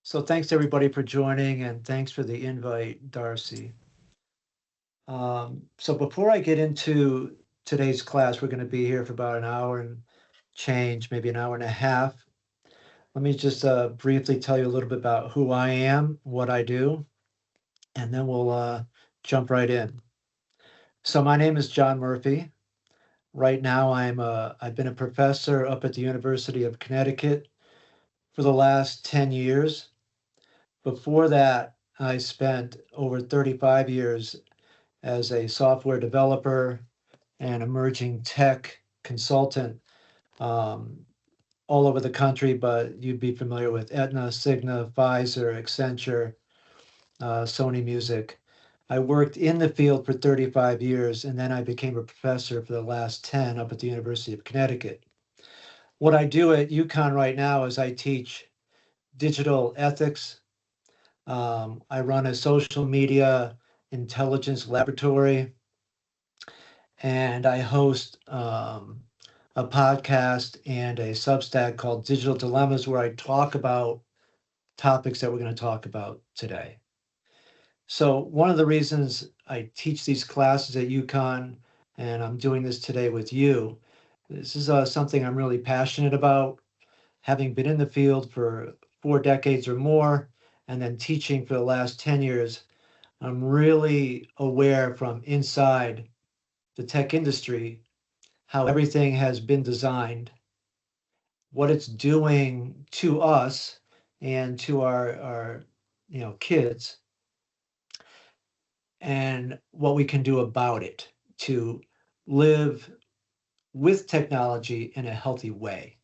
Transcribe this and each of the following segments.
So thanks everybody for joining and thanks for the invite, Darcy. So before I get into today's class, we're going to be here for about an hour and change, maybe an hour and a half. Let me just briefly tell you a little bit about who I am, what I do, and then we'll jump right in. So my name is John Murphy. Right now, I've been a professor up at the University of Connecticut for the last 10 years. Before that, I spent over 35 years as a software developer and emerging tech consultant um, all over the country, but you'd be familiar with Aetna, Cigna, Pfizer, Accenture, Sony Music. I worked in the field for 35 years, and then I became a professor for the last 10 up at the University of Connecticut. What I do at UConn right now is I teach digital ethics. I run a social media intelligence laboratory, and I host a podcast and a Substack called Digital Dilemmas, where I talk about topics that we're going to talk about today. So one of the reasons I teach these classes at UConn, and I'm doing this today with you, this is something I'm really passionate about, having been in the field for 4 decades or more, and then teaching for the last 10 years. I'm really aware from inside the tech industry how everything has been designed, what it's doing to us and to our kids, and what we can do about it to live with technology in a healthy way.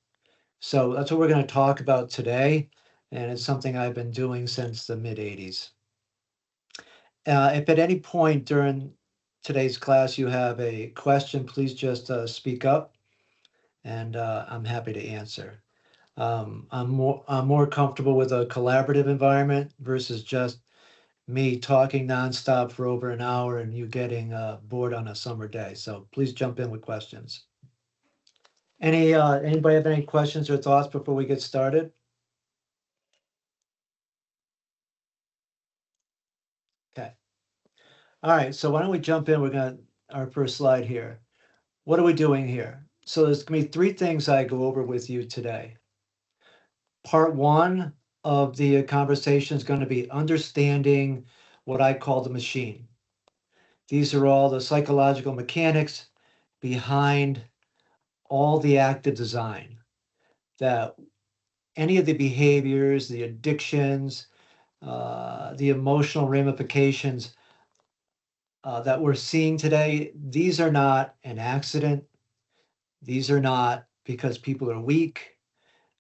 So that's what we're going to talk about today, and it's something I've been doing since the mid 80s. If at any point during today's class you have a question, please just speak up, and I'm happy to answer. I'm more comfortable with a collaborative environment versus just me talking nonstop for over an hour and you getting bored on a summer day. So please jump in with questions. Anybody have any questions or thoughts before we get started? Okay. All right. So why don't we jump in? We're gonna our first slide here. What are we doing here? So there's gonna be three things I go over with you today. Part one of the conversation is going to be understanding what I call the machine. These are all the psychological mechanics behind all the active design, that any of the behaviors, the addictions, the emotional ramifications that we're seeing today, these are not an accident. These are not because people are weak.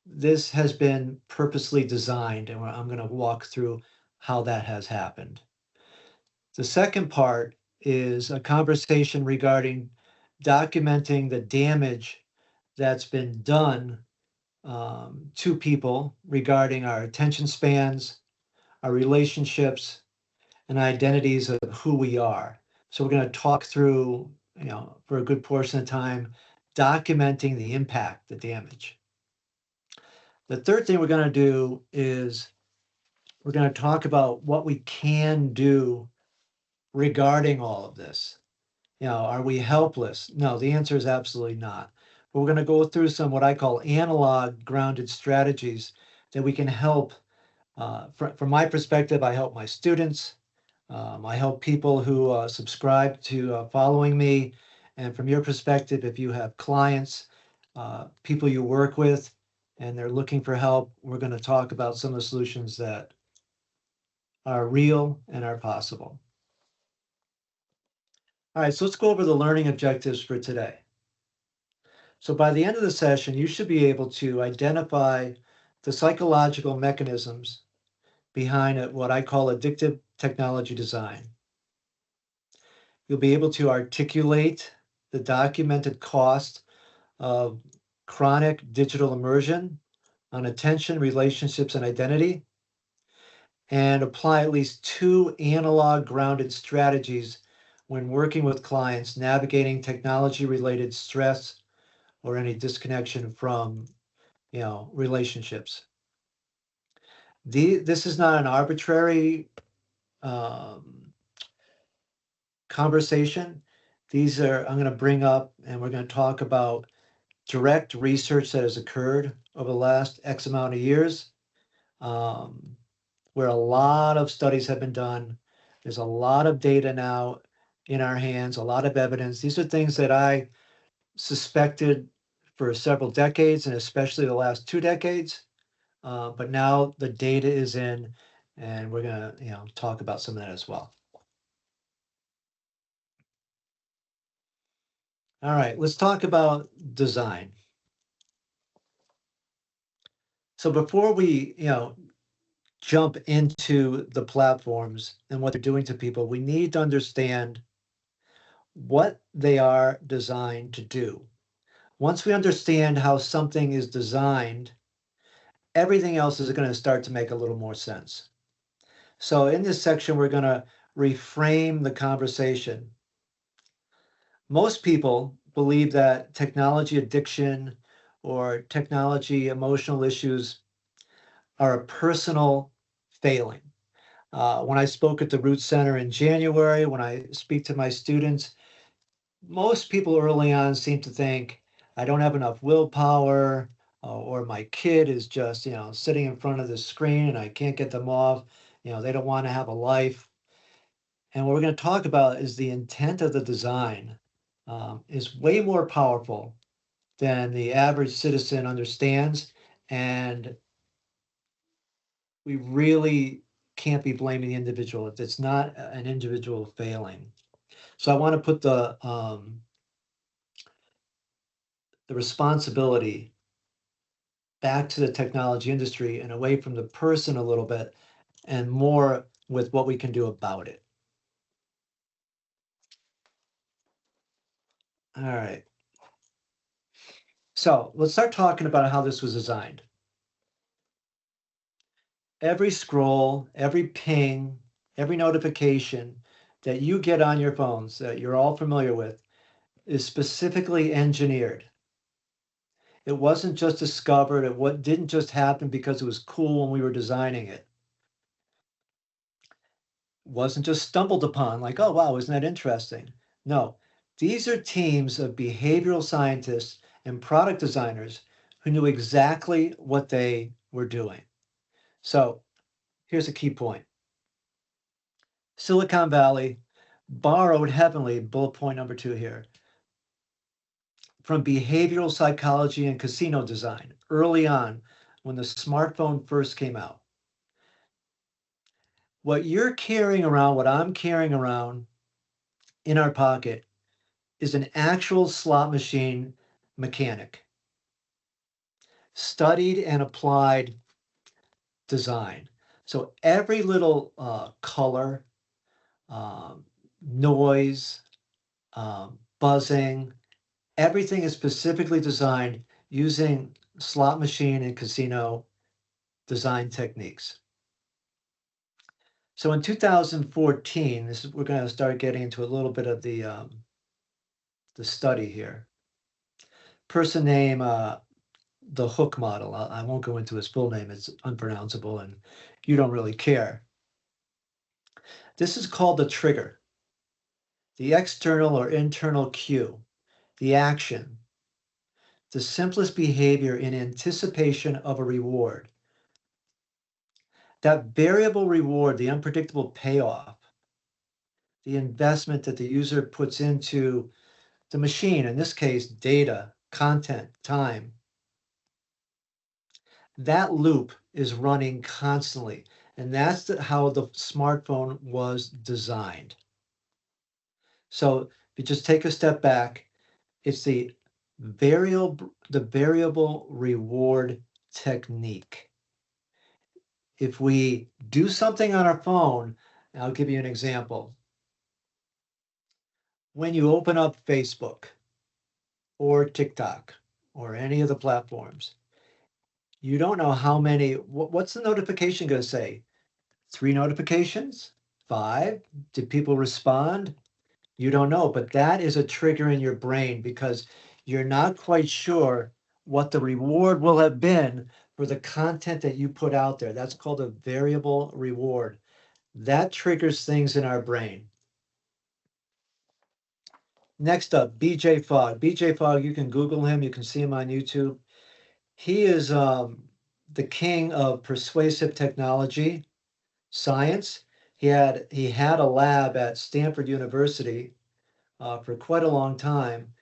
This has been purposely designed, and I'm going to walk through how that has happened. The second part is a conversation regarding documenting the damage that's been done to people regarding our attention spans, our relationships, and identities of who we are. So we're going to talk through, for a good portion of time, documenting the impact, the damage. The third thing we're going to do is we're going to talk about what we can do regarding all of this. Are we helpless? No, the answer is absolutely not. But we're going to go through some what I call analog grounded strategies that we can help. From my perspective, I help my students. I help people who subscribe to following me. And from your perspective, if you have clients, people you work with, and they're looking for help, we're going to talk about some of the solutions that are real and are possible. All right, so let's go over the learning objectives for today. So by the end of the session, you should be able to identify the psychological mechanisms behind what I call addictive technology design. You'll be able to articulate the documented cost of chronic digital immersion on attention, relationships, and identity, and apply at least 2 analog grounded strategies when working with clients navigating technology-related stress or any disconnection from relationships. This is not an arbitrary conversation. These are, I'm going to bring up and we're going to talk about direct research that has occurred over the last X amount of years, where a lot of studies have been done. There's a lot of data now in our hands, a lot of evidence. These are things that I suspected for several decades, and especially the last 2 decades. But now the data is in, and we're going to talk about some of that as well. All right, let's talk about design. So before we, jump into the platforms and what they're doing to people, we need to understand what they are designed to do. Once we understand how something is designed, everything else is going to start to make a little more sense. So in this section, we're going to reframe the conversation. Most people believe that technology addiction or technology emotional issues are a personal failing. When I spoke at the Root Center in January, when I speak to my students, most people early on seem to think I don't have enough willpower, or my kid is just, sitting in front of the screen and I can't get them off. They don't want to have a life. And what we're going to talk about is the intent of the design is way more powerful than the average citizen understands. And we really can't be blaming the individual if it's not an individual failing. So I want to put the responsibility back to the technology industry and away from the person a little bit, and more with what we can do about it. All right. So let's start talking about how this was designed. Every scroll, every ping, every notification that you get on your phones that you're all familiar with is specifically engineered. It wasn't just discovered. It didn't just happen because it was cool when we were designing it. It wasn't just stumbled upon like, oh, wow, isn't that interesting? No, these are teams of behavioral scientists and product designers who knew exactly what they were doing. So here's a key point. Silicon Valley borrowed heavily, bullet point number 2 here, from behavioral psychology and casino design early on when the smartphone first came out. What you're carrying around, what I'm carrying around in our pocket is an actual slot machine mechanic. Studied and applied design. So every little color, noise, buzzing, everything is specifically designed using slot machine and casino design techniques. So in 2014, we're going to start getting into a little bit of the study here. Person name, the Hook model. I won't go into his full name. It's unpronounceable and you don't really care. This is called the trigger, the external or internal cue, the action, the simplest behavior in anticipation of a reward. That variable reward, the unpredictable payoff, the investment that the user puts into the machine, in this case, data, content, time, that loop is running constantly. And that's how the smartphone was designed. So if you just take a step back, it's the variable reward technique. If we do something on our phone, I'll give you an example. When you open up Facebook or TikTok or any of the platforms, you don't know how many, what's the notification going to say? 3 notifications? 5? Did people respond? You don't know, but that is a trigger in your brain because you're not quite sure what the reward will have been for the content that you put out there. That's called a variable reward. That triggers things in our brain. Next up, BJ Fogg. BJ Fogg, you can Google him, you can see him on YouTube. He is the king of persuasive technology science. He had a lab at Stanford University for quite a long time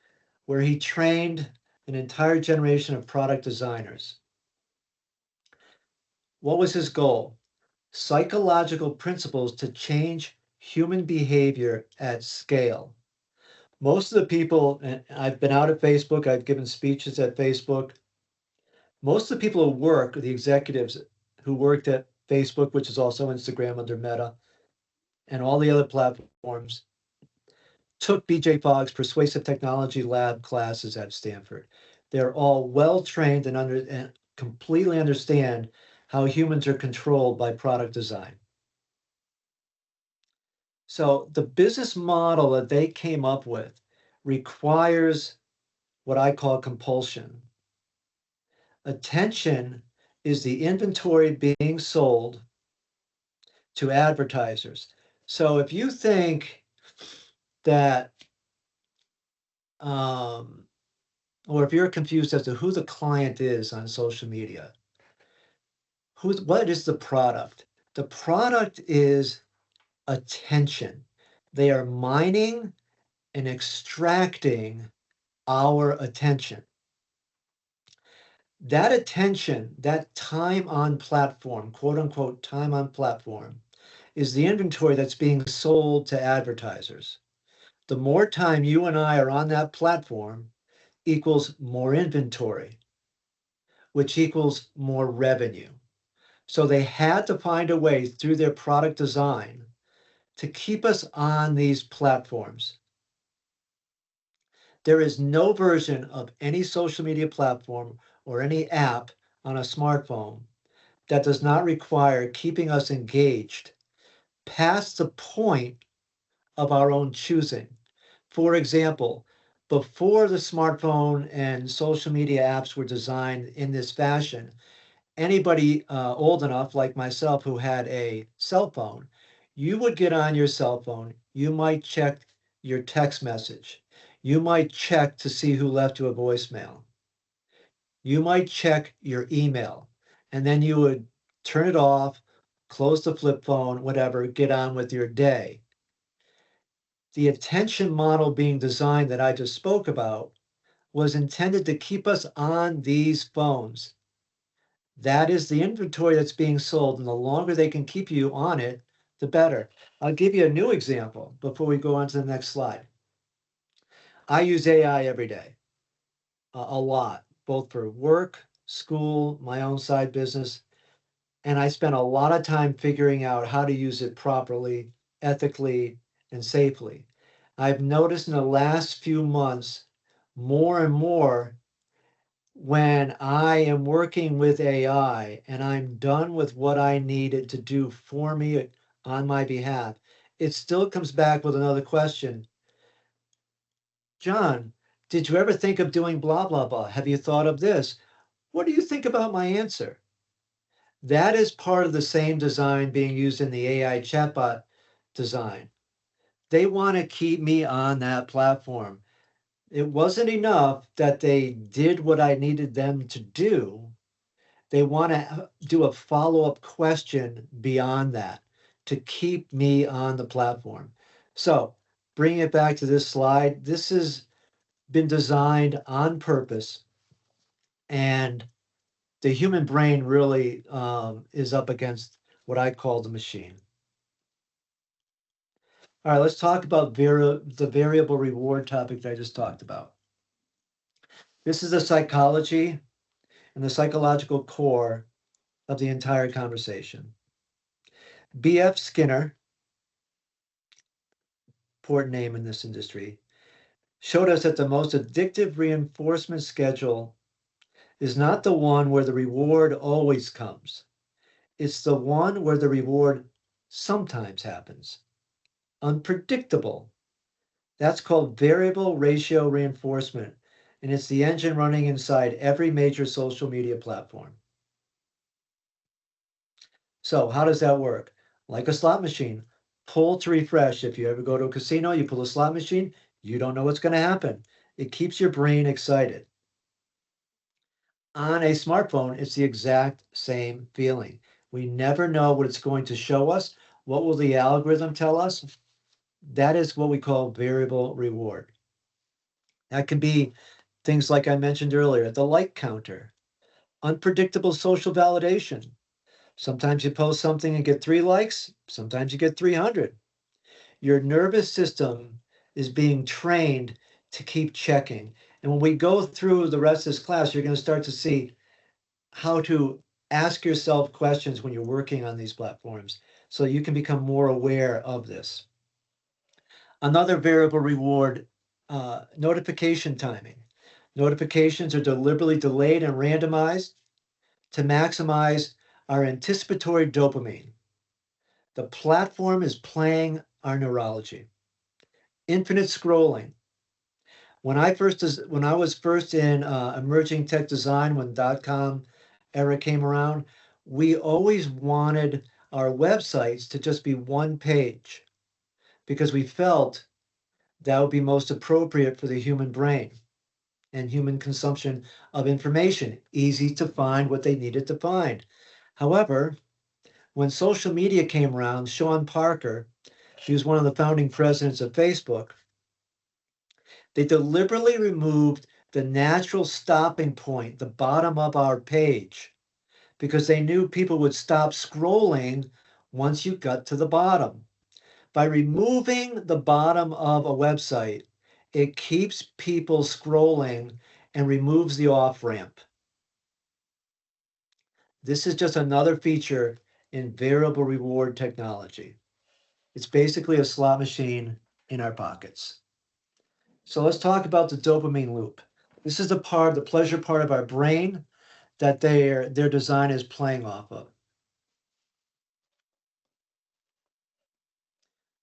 where he trained an entire generation of product designers. What was his goal? Psychological principles to change human behavior at scale. Most of the people, and I've been out at Facebook, I've given speeches at Facebook. Most of the people who work, the executives who worked at Facebook, which is also Instagram under Meta, and all the other platforms, took BJ Fogg's Persuasive Technology Lab classes at Stanford. They're all well trained and completely understand how humans are controlled by product design. So the business model that they came up with requires what I call compulsion. Attention is the inventory being sold to advertisers. So if you think that, or if you're confused as to who the client is on social media, what is the product? The product is attention. They are mining and extracting our attention. That attention, that time on platform, quote unquote, time on platform, is the inventory that's being sold to advertisers. The more time you and I are on that platform equals more inventory, which equals more revenue. So they had to find a way through their product design to keep us on these platforms. There is no version of any social media platform or any app on a smartphone that does not require keeping us engaged past the point of our own choosing. For example, before the smartphone and social media apps were designed in this fashion, anybody old enough like myself who had a cell phone, you would get on your cell phone, you might check your text message, you might check to see who left you a voicemail, you might check your email, and then you would turn it off, close the flip phone, whatever, get on with your day. The attention model being designed that I just spoke about was intended to keep us on these phones. That is the inventory that's being sold, and the longer they can keep you on it, the better. I'll give you a new example before we go on to the next slide. I use AI every day, a lot, both for work, school, my own side business, and I spend a lot of time figuring out how to use it properly, ethically, and safely. I've noticed in the last few months more and more when I am working with AI and I'm done with what I needed to do for me on my behalf, it still comes back with another question. John, did you ever think of doing blah, blah, blah? Have you thought of this? What do you think about my answer? That is part of the same design being used in the AI chatbot design. They want to keep me on that platform. It wasn't enough that they did what I needed them to do. They want to do a follow-up question beyond that to keep me on the platform. So bringing it back to this slide, this has been designed on purpose, and the human brain really is up against what I call the machine. All right, let's talk about the variable reward topic that I just talked about. This is the psychology and the psychological core of the entire conversation. B.F. Skinner, important name in this industry, showed us that the most addictive reinforcement schedule is not the one where the reward always comes. It's the one where the reward sometimes happens. Unpredictable. That's called variable ratio reinforcement, and it's the engine running inside every major social media platform. So how does that work? Like a slot machine, pull to refresh. If you ever go to a casino, you pull a slot machine, you don't know what's going to happen. It keeps your brain excited. On a smartphone, it's the exact same feeling. We never know what it's going to show us. What will the algorithm tell us? That is what we call variable reward. That can be things like I mentioned earlier, the like counter, unpredictable social validation. Sometimes you post something and get 3 likes, sometimes you get 300. Your nervous system is being trained to keep checking. And when we go through the rest of this class, you're going to start to see how to ask yourself questions when you're working on these platforms so you can become more aware of this. Another variable reward, notification timing. Notifications are deliberately delayed and randomized to maximize our anticipatory dopamine. The platform is playing our neurology. Infinite scrolling. When I was first in emerging tech design, when .com era came around, we always wanted our websites to just be one page because we felt that would be most appropriate for the human brain and human consumption of information, easy to find what they needed to find. However, when social media came around, Sean Parker, he was one of the founding presidents of Facebook, they deliberately removed the natural stopping point, the bottom of our page, because they knew people would stop scrolling once you got to the bottom. By removing the bottom of a website, it keeps people scrolling and removes the off ramp. This is just another feature in variable reward technology. It's basically a slot machine in our pockets. So let's talk about the dopamine loop. This is the pleasure part of our brain that their design is playing off of.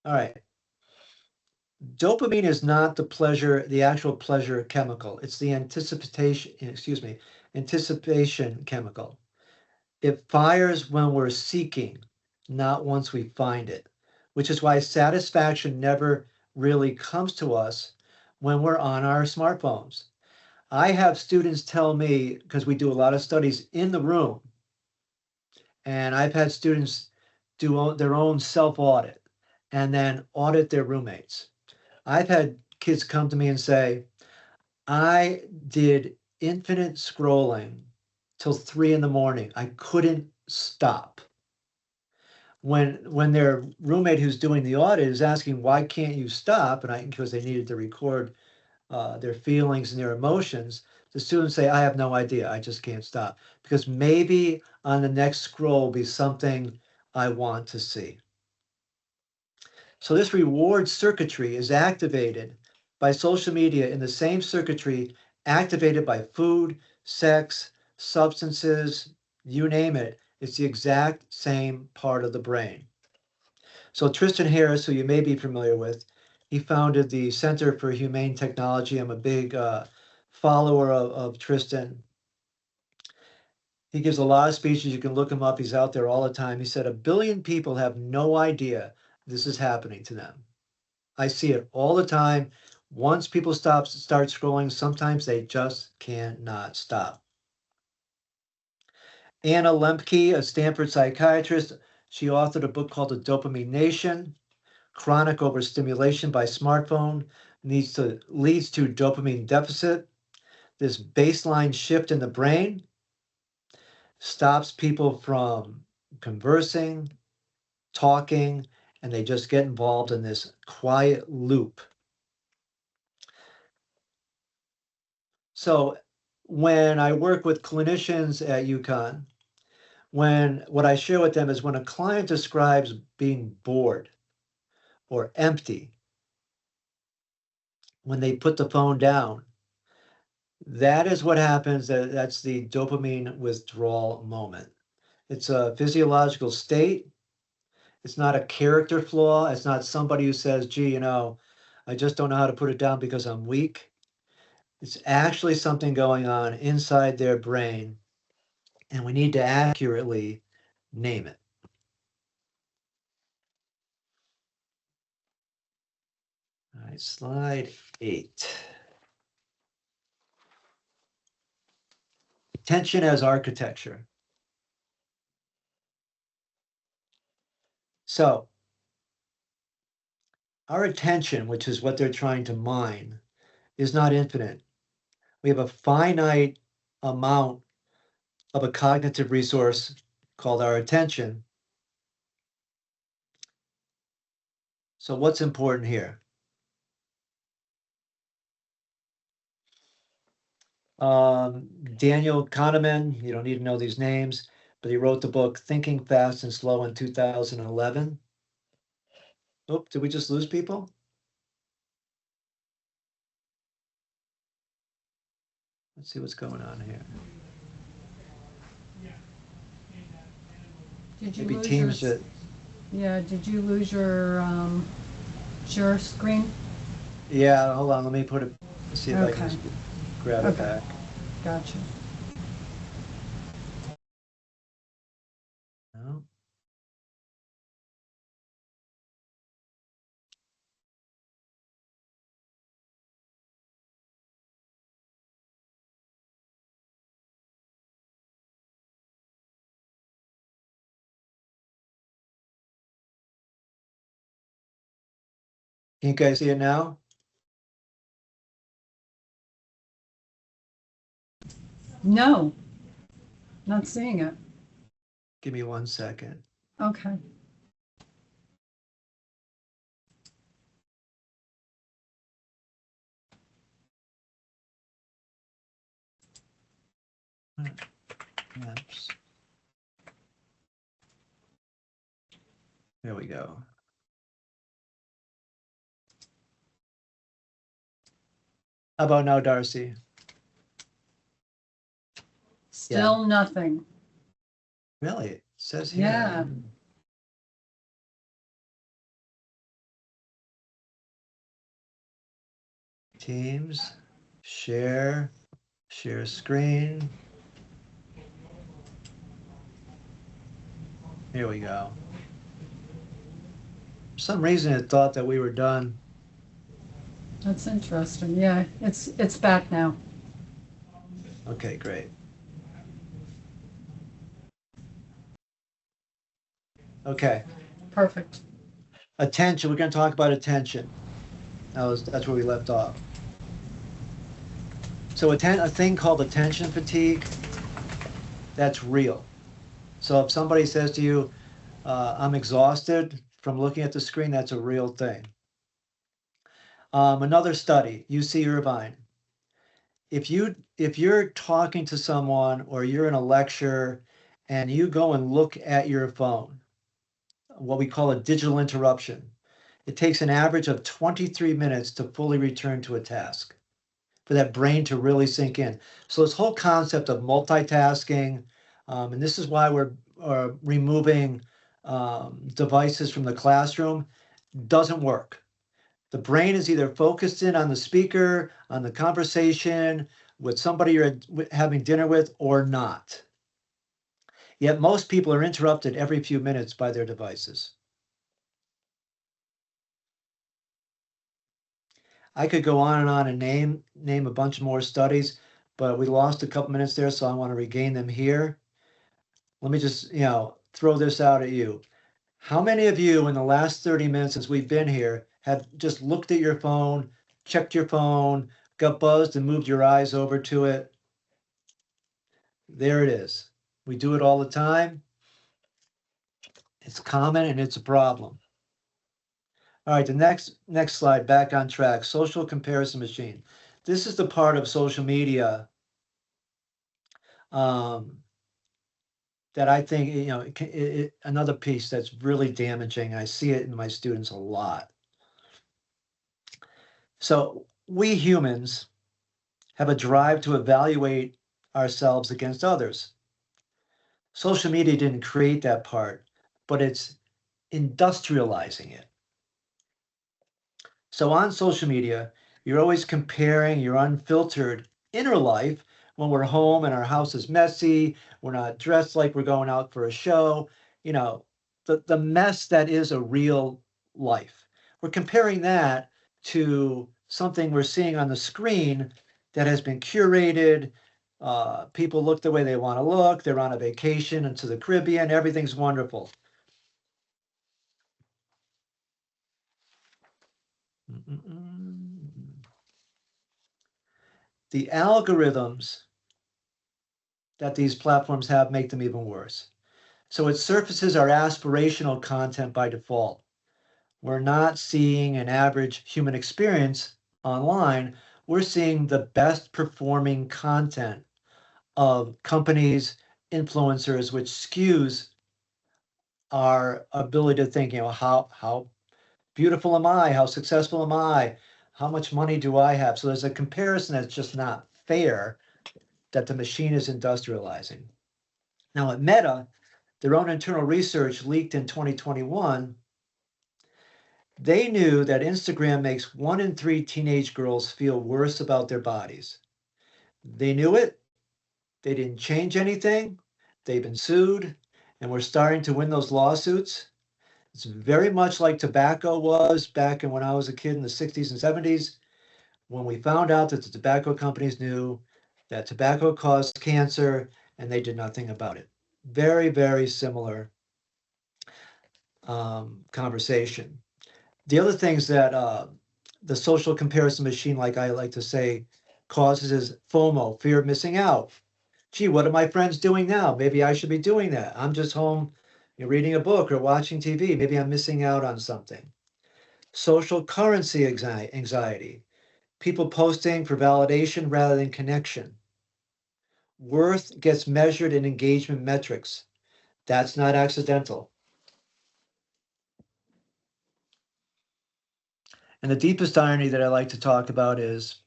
All right. Dopamine is not the actual pleasure chemical. It's the anticipation chemical. It fires when we're seeking, not once we find it, which is why satisfaction never really comes to us when we're on our smartphones. I have students tell me, because we do a lot of studies in the room, and I've had students do their own self audit and then audit their roommates. I've had kids come to me and say, I did infinite scrolling till 3 in the morning. I couldn't stop. When their roommate who's doing the audit is asking, why can't you stop? And because they needed to record their feelings and their emotions, the students say, I have no idea. I just can't stop. Because maybe on the next scroll will be something I want to see. So this reward circuitry is activated by social media in the same circuitry activated by food, sex, substances, you name it. It's the exact same part of the brain. So Tristan Harris, who you may be familiar with, he founded the Center for Humane Technology. I'm a big follower of Tristan. He gives a lot of speeches. You can look him up. He's out there all the time. He said 1 billion people have no idea this is happening to them. I see it all the time. Once people start scrolling, sometimes they just cannot stop. Anna Lembke, a Stanford psychiatrist, she authored a book called The Dopamine Nation. Chronic overstimulation by smartphone leads to dopamine deficit. This baseline shift in the brain stops people from conversing, talking, and they just get involved in this quiet loop. So when I work with clinicians at UConn, what I share with them is when a client describes being bored or empty, when they put the phone down, that is what happens. That's the dopamine withdrawal moment. It's a physiological state. It's not a character flaw. It's not somebody who says, gee, I just don't know how to put it down because I'm weak. It's actually something going on inside their brain, and we need to accurately name it. right, slide 8. Attention as architecture. So our attention, which is what they're trying to mine, is not infinite. We have a finite amount of a cognitive resource called our attention. So what's important here? Daniel Kahneman, you don't need to know these names, but he wrote the book Thinking Fast and Slow in 2011. Oh, did we just lose people? Let's see what's going on here. Did you Maybe lose teams your, that, yeah, did you lose your share screen? yeah, hold on, let me put it, see if I can Okay. just grab it Okay. back. Gotcha. No. Can you guys see it now? No, not seeing it. Give me 1 second. Okay. Oops. There we go. How about now, Darcy? Still nothing. Really? It says here. Yeah. Teams, share screen. Here we go. For some reason it thought that we were done. That's interesting. Yeah, it's back now. Okay, great. Okay. Perfect. Attention. We're going to talk about attention. That's where we left off. So a thing called attention fatigue, that's real. So if somebody says to you, I'm exhausted from looking at the screen, that's a real thing. Another study, UC Irvine. If you're talking to someone or you're in a lecture and you go and look at your phone, what we call a digital interruption, it takes an average of 23 minutes to fully return to a task, for that brain to really sink in. So this whole concept of multitasking, and this is why we're removing devices from the classroom, doesn't work. The brain is either focused in on the speaker, on the conversation, with somebody you're having dinner with, or not. Yet most people are interrupted every few minutes by their devices. I could go on and name a bunch more studies, but we lost a couple minutes there, so I want to regain them here. Let me just, throw this out at you. How many of you in the last 30 minutes since we've been here have just looked at your phone, checked your phone, got buzzed and moved your eyes over to it? There it is. We do it all the time. It's common and it's a problem. All right, the next slide, back on track, social comparison machine. This is the part of social media that I think, another piece that's really damaging. I see it in my students a lot. So we humans have a drive to evaluate ourselves against others. Social media didn't create that part, but it's industrializing it. So on social media, you're always comparing your unfiltered inner life when we're home and our house is messy, we're not dressed like we're going out for a show, the mess that is a real life. We're comparing that to something we're seeing on the screen that has been curated. People look the way they want to look. They're on a vacation into the Caribbean. Everything's wonderful. The algorithms that these platforms have make them even worse. So it surfaces our aspirational content by default. We're not seeing an average human experience online. We're seeing the best performing content of companies, influencers, which skews our ability to think, how beautiful am I? How successful am I? How much money do I have? So there's a comparison that's just not fair that the machine is industrializing. Now at Meta, their own internal research leaked in 2021, they knew that Instagram makes 1 in 3 teenage girls feel worse about their bodies. They knew it. They didn't change anything. They've been sued, and we're starting to win those lawsuits. It's very much like tobacco was back when I was a kid in the 60s and 70s, when we found out that the tobacco companies knew that tobacco caused cancer and they did nothing about it. Very, very similar conversation. The other things that the social comparison machine, like I like to say, causes is FOMO, fear of missing out. Gee, what are my friends doing now? Maybe I should be doing that. I'm just home, reading a book or watching TV. Maybe I'm missing out on something. Social currency anxiety, people posting for validation rather than connection. Worth gets measured in engagement metrics. That's not accidental. And the deepest irony that I like to talk about is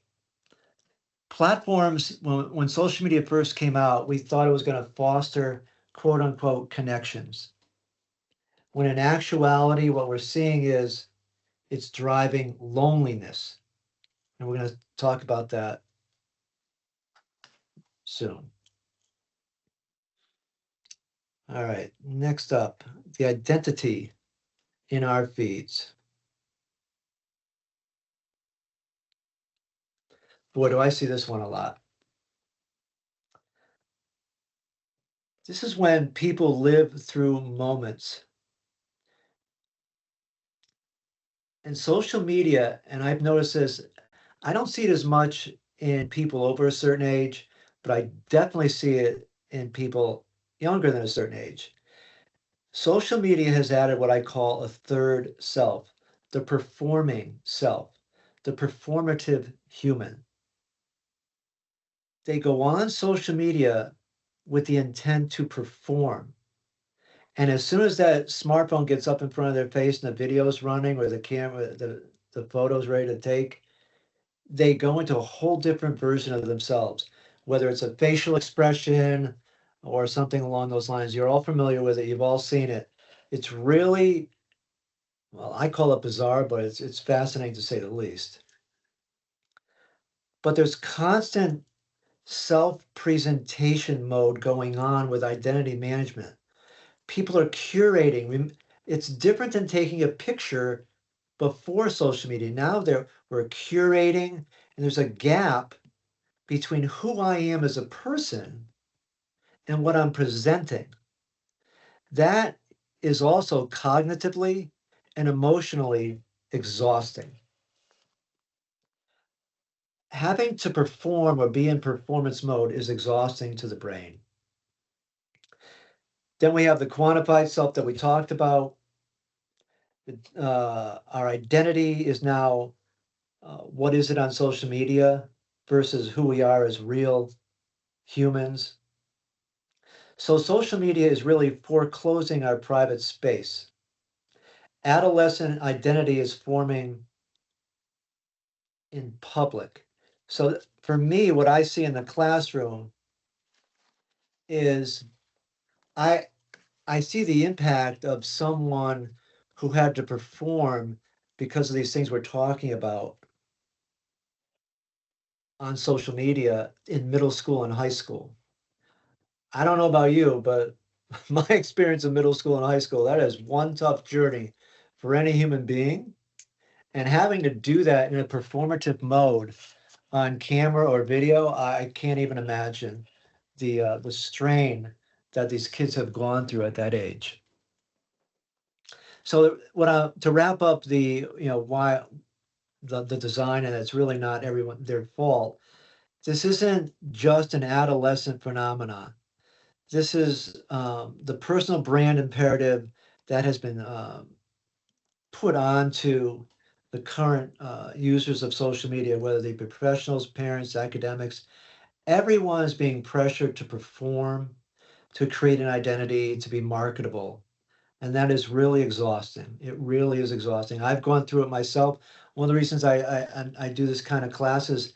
platforms, when social media first came out, we thought it was going to foster quote unquote connections. When in actuality, what we're seeing is it's driving loneliness. And we're going to talk about that soon. All right, next up, the identity in our feeds. Boy, do I see this one a lot. This is when people live through moments. And social media, and I've noticed this, I don't see it as much in people over a certain age, but I definitely see it in people younger than a certain age. Social media has added what I call a third self, the performing self, the performative human. They go on social media with the intent to perform. And as soon as that smartphone gets up in front of their face and the video's running or the camera, the photo's ready to take, they go into a whole different version of themselves, whether it's a facial expression or something along those lines. You're all familiar with it. You've all seen it. It's really, well, I call it bizarre, but it's fascinating to say the least. But there's constant self-presentation mode going on with identity management. People are curating. It's different than taking a picture before social media. Now we're curating, and there's a gap between who I am as a person and what I'm presenting. That is also cognitively and emotionally exhausting. Having to perform or be in performance mode is exhausting to the brain. Then we have the quantified self that we talked about. Our identity is now what is it on social media versus who we are as real humans. So social media is really foreclosing our private space. Adolescent identity is forming in public. So for me, what I see in the classroom is I I see the impact of someone who had to perform because of these things we're talking about on social media in middle school and high school. I don't know about you, but my experience in middle school and high school, that is one tough journey for any human being. And having to do that in a performative mode on camera or video, I can't even imagine the strain that these kids have gone through at that age. So to wrap up why the design, and it's really not everyone their fault. This isn't just an adolescent phenomenon. This is the personal brand imperative that has been put onto the current users of social media, whether they be professionals, parents, academics. Everyone is being pressured to perform, to create an identity, to be marketable. And that is really exhausting. It really is exhausting. I've gone through it myself. One of the reasons I do this kind of class is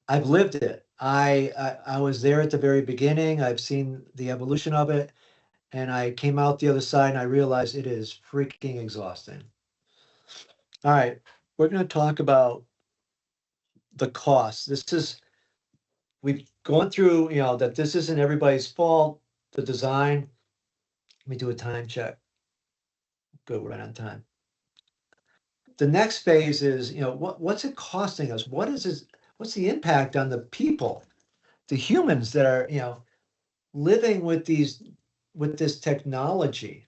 I've lived it. I was there at the very beginning. I've seen the evolution of it, and I came out the other side and I realized it is freaking exhausting. All right, we're going to talk about the cost. We've gone through, that this isn't everybody's fault, the design. Let me do a time check. Good, we're right on time. The next phase is, what's it costing us? What's the impact on the people, the humans that are, living with this technology?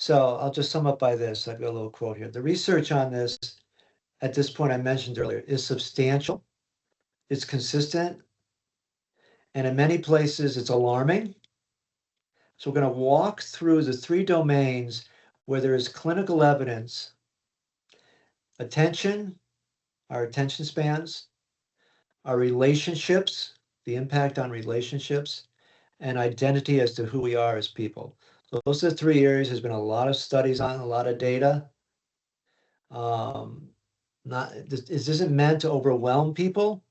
So I'll just sum up by this. I've got a little quote here. The research on this, at this point I mentioned earlier, is substantial, it's consistent, and in many places it's alarming. So we're going to walk through the three domains where there is clinical evidence: attention, our attention spans, our relationships, the impact on relationships, and identity as to who we are as people. So those are the three areas. There's been a lot of studies on, a lot of data. This isn't meant to overwhelm people.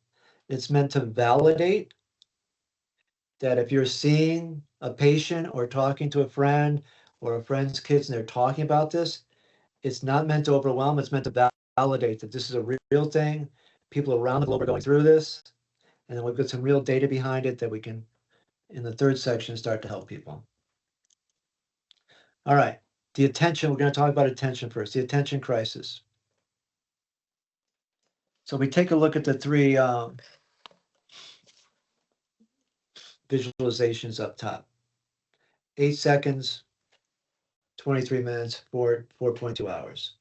It's meant to validate that if you're seeing a patient or talking to a friend or a friend's kids and they're talking about this, it's not meant to overwhelm. It's meant to validate that this is a real thing. People around the globe are going through this. And then we've got some real data behind it that we can, in the third section, start to help people. All right, the attention, we're going to talk about attention first, the attention crisis. So we take a look at the three visualizations up top. 8 seconds, 23 minutes, 4.2 hours.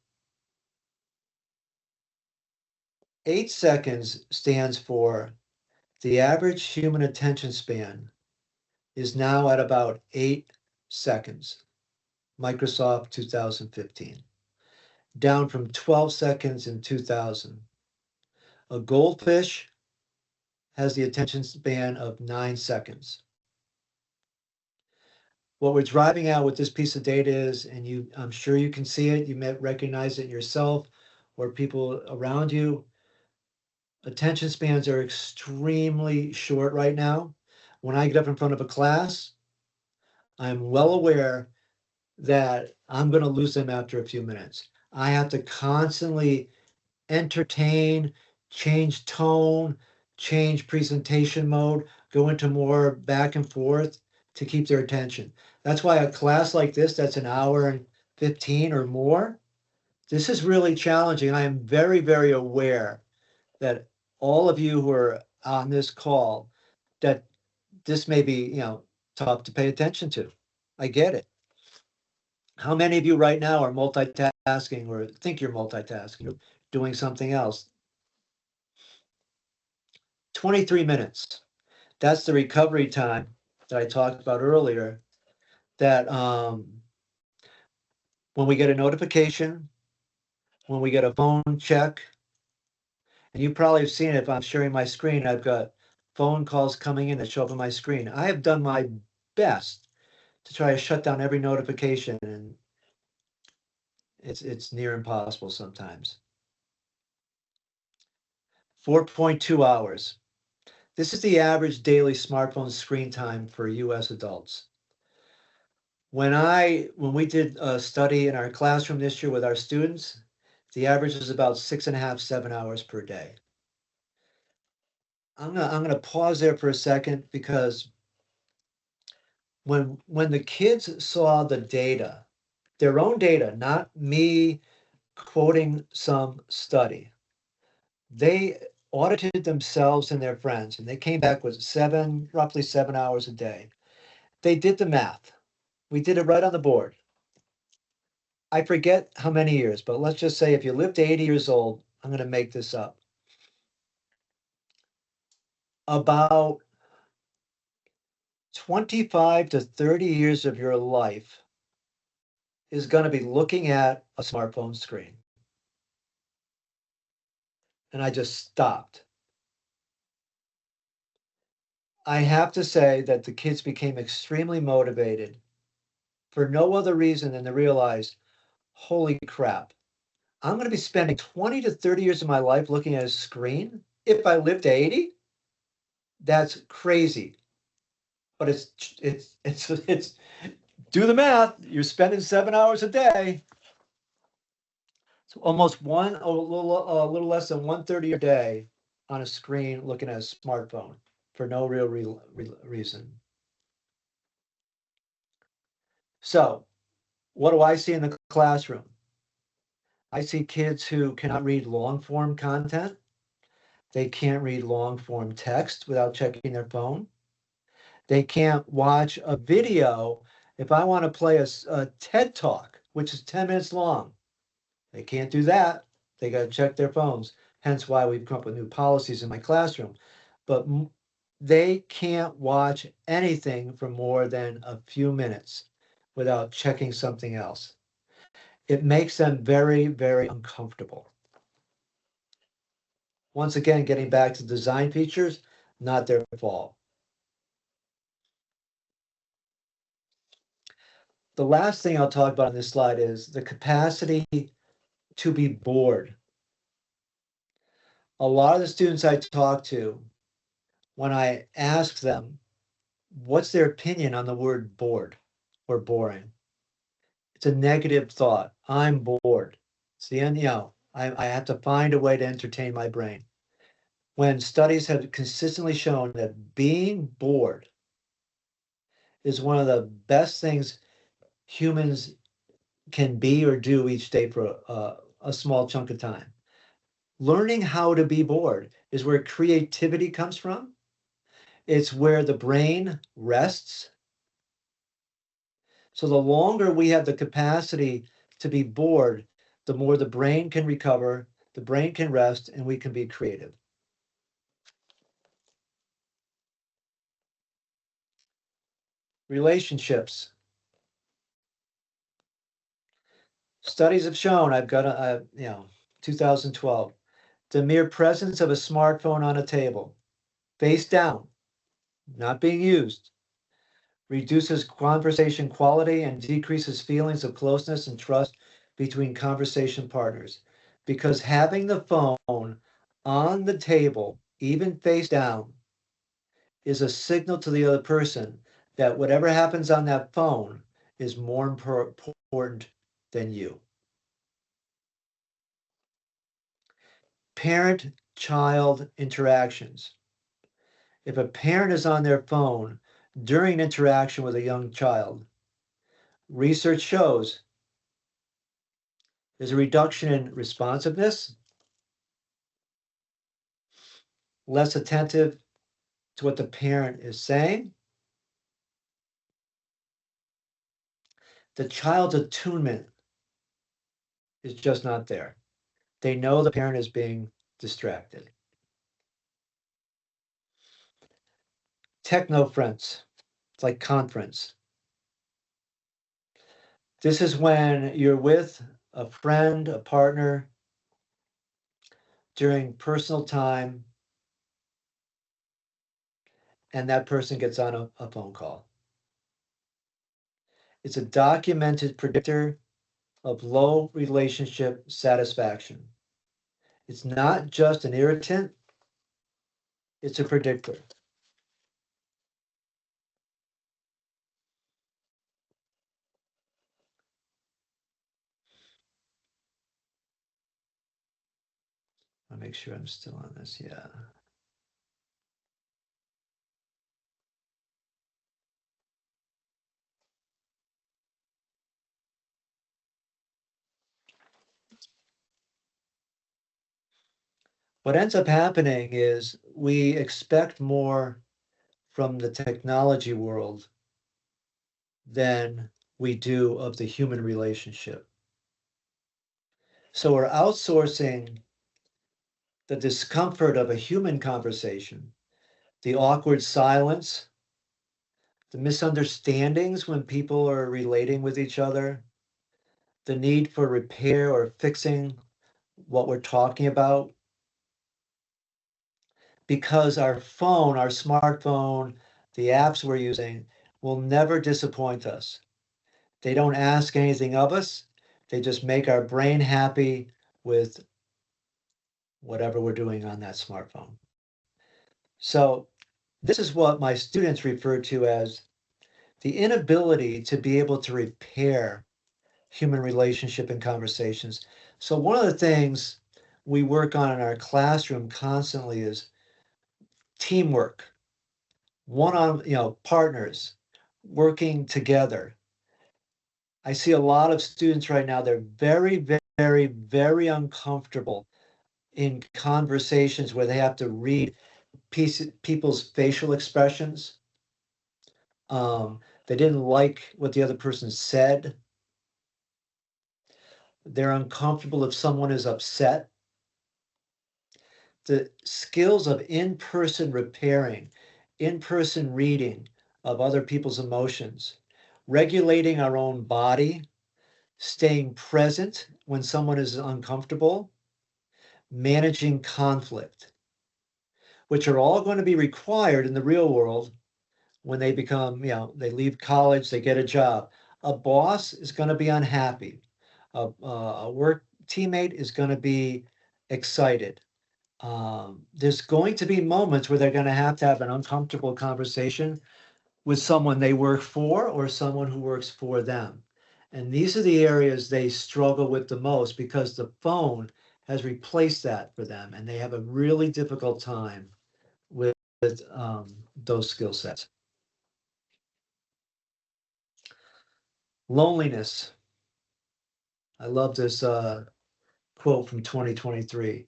8 seconds stands for the average human attention span is now at about 8 seconds. Microsoft 2015, down from 12 seconds in 2000. A goldfish has the attention span of 9 seconds. What we're driving at with this piece of data is, and I'm sure you can see it, you may recognize it yourself or people around you, attention spans are extremely short right now. When I get up in front of a class, I'm well aware that I'm going to lose them after a few minutes. I have to constantly entertain, change tone, change presentation mode, go into more back and forth to keep their attention. That's why a class like this, that's an hour and 15 or more, this is really challenging. I am very, very aware that all of you who are on this call, that this may be, tough to pay attention to. I get it. How many of you right now are multitasking or think you're multitasking, or doing something else? 23 minutes. That's the recovery time that I talked about earlier, that when we get a notification, when we get a phone check, and you probably have seen it if I'm sharing my screen, I've got phone calls coming in that show up on my screen. I have done my best to try to shut down every notification, and it's near impossible sometimes. 4.2 hours. This is the average daily smartphone screen time for US adults. When we did a study in our classroom this year with our students, the average is about 6.5, 7 hours per day. I'm gonna pause there for a second because When the kids saw the data, their own data, not me quoting some study, they audited themselves and their friends, and they came back with roughly 7 hours a day. They did the math. We did it right on the board. I forget how many years, but let's just say if you live to 80 years old, I'm going to make this up. About 25 to 30 years of your life is going to be looking at a smartphone screen. And I just stopped. I have to say that the kids became extremely motivated for no other reason than to realize, holy crap, I'm going to be spending 20 to 30 years of my life looking at a screen if I live to 80? That's crazy. But it's do the math. You're spending 7 hours a day. So almost a little less than 1/3 of your day on a screen looking at a smartphone for no real reason. So, what do I see in the classroom? I see kids who cannot read long form content. They can't read long form text without checking their phone. They can't watch a video. If I want to play a TED Talk, which is 10 minutes long, they can't do that. They got to check their phones. Hence why we've come up with new policies in my classroom. But they can't watch anything for more than a few minutes without checking something else. It makes them very, very uncomfortable. Once again, getting back to design features, not their fault. The last thing I'll talk about on this slide is the capacity to be bored. A lot of the students I talk to, when I ask them what's their opinion on the word bored or boring, it's a negative thought. I'm bored. It's the end, I have to find a way to entertain my brain. When studies have consistently shown that being bored is one of the best things humans can be or do each day for a small chunk of time. Learning how to be bored is where creativity comes from. It's where the brain rests. So the longer we have the capacity to be bored, the more the brain can recover, the brain can rest, and we can be creative. Relationships. Studies have shown, I've got 2012, the mere presence of a smartphone on a table, face down, not being used, reduces conversation quality and decreases feelings of closeness and trust between conversation partners. Because having the phone on the table, even face down, is a signal to the other person that whatever happens on that phone is more important than you. Parent-child interactions. If a parent is on their phone during interaction with a young child, research shows there's a reduction in responsiveness, less attentive to what the parent is saying. The child's attunement is just not there. They know the parent is being distracted. Technoference, it's like conference. This is when you're with a friend, a partner, during personal time, and that person gets on a phone call. It's a documented predictor of low relationship satisfaction. It's not just an irritant, it's a predictor. I'll make sure I'm still on this. Yeah. What ends up happening is we expect more from the technology world than we do of the human relationship. So we're outsourcing the discomfort of a human conversation, the awkward silence, the misunderstandings when people are relating with each other, the need for repair or fixing what we're talking about, because our phone, our smartphone, the apps we're using will never disappoint us. They don't ask anything of us. They just make our brain happy with whatever we're doing on that smartphone. So this is what my students refer to as the inability to be able to repair human relationship and conversations. So one of the things we work on in our classroom constantly is teamwork, partners working together. I see a lot of students right now, they're very, very, very uncomfortable in conversations where they have to read people's facial expressions. They didn't like what the other person said. They're uncomfortable if someone is upset. The skills of in-person repairing, in-person reading of other people's emotions, regulating our own body, staying present when someone is uncomfortable, managing conflict, which are all going to be required in the real world when they become, they leave college, they get a job. A boss is going to be unhappy. A work teammate is going to be excited. There's going to be moments where they're going to have an uncomfortable conversation with someone they work for or someone who works for them. And these are the areas they struggle with the most because the phone has replaced that for them, and they have a really difficult time with those skill sets. Loneliness. I love this quote from 2023.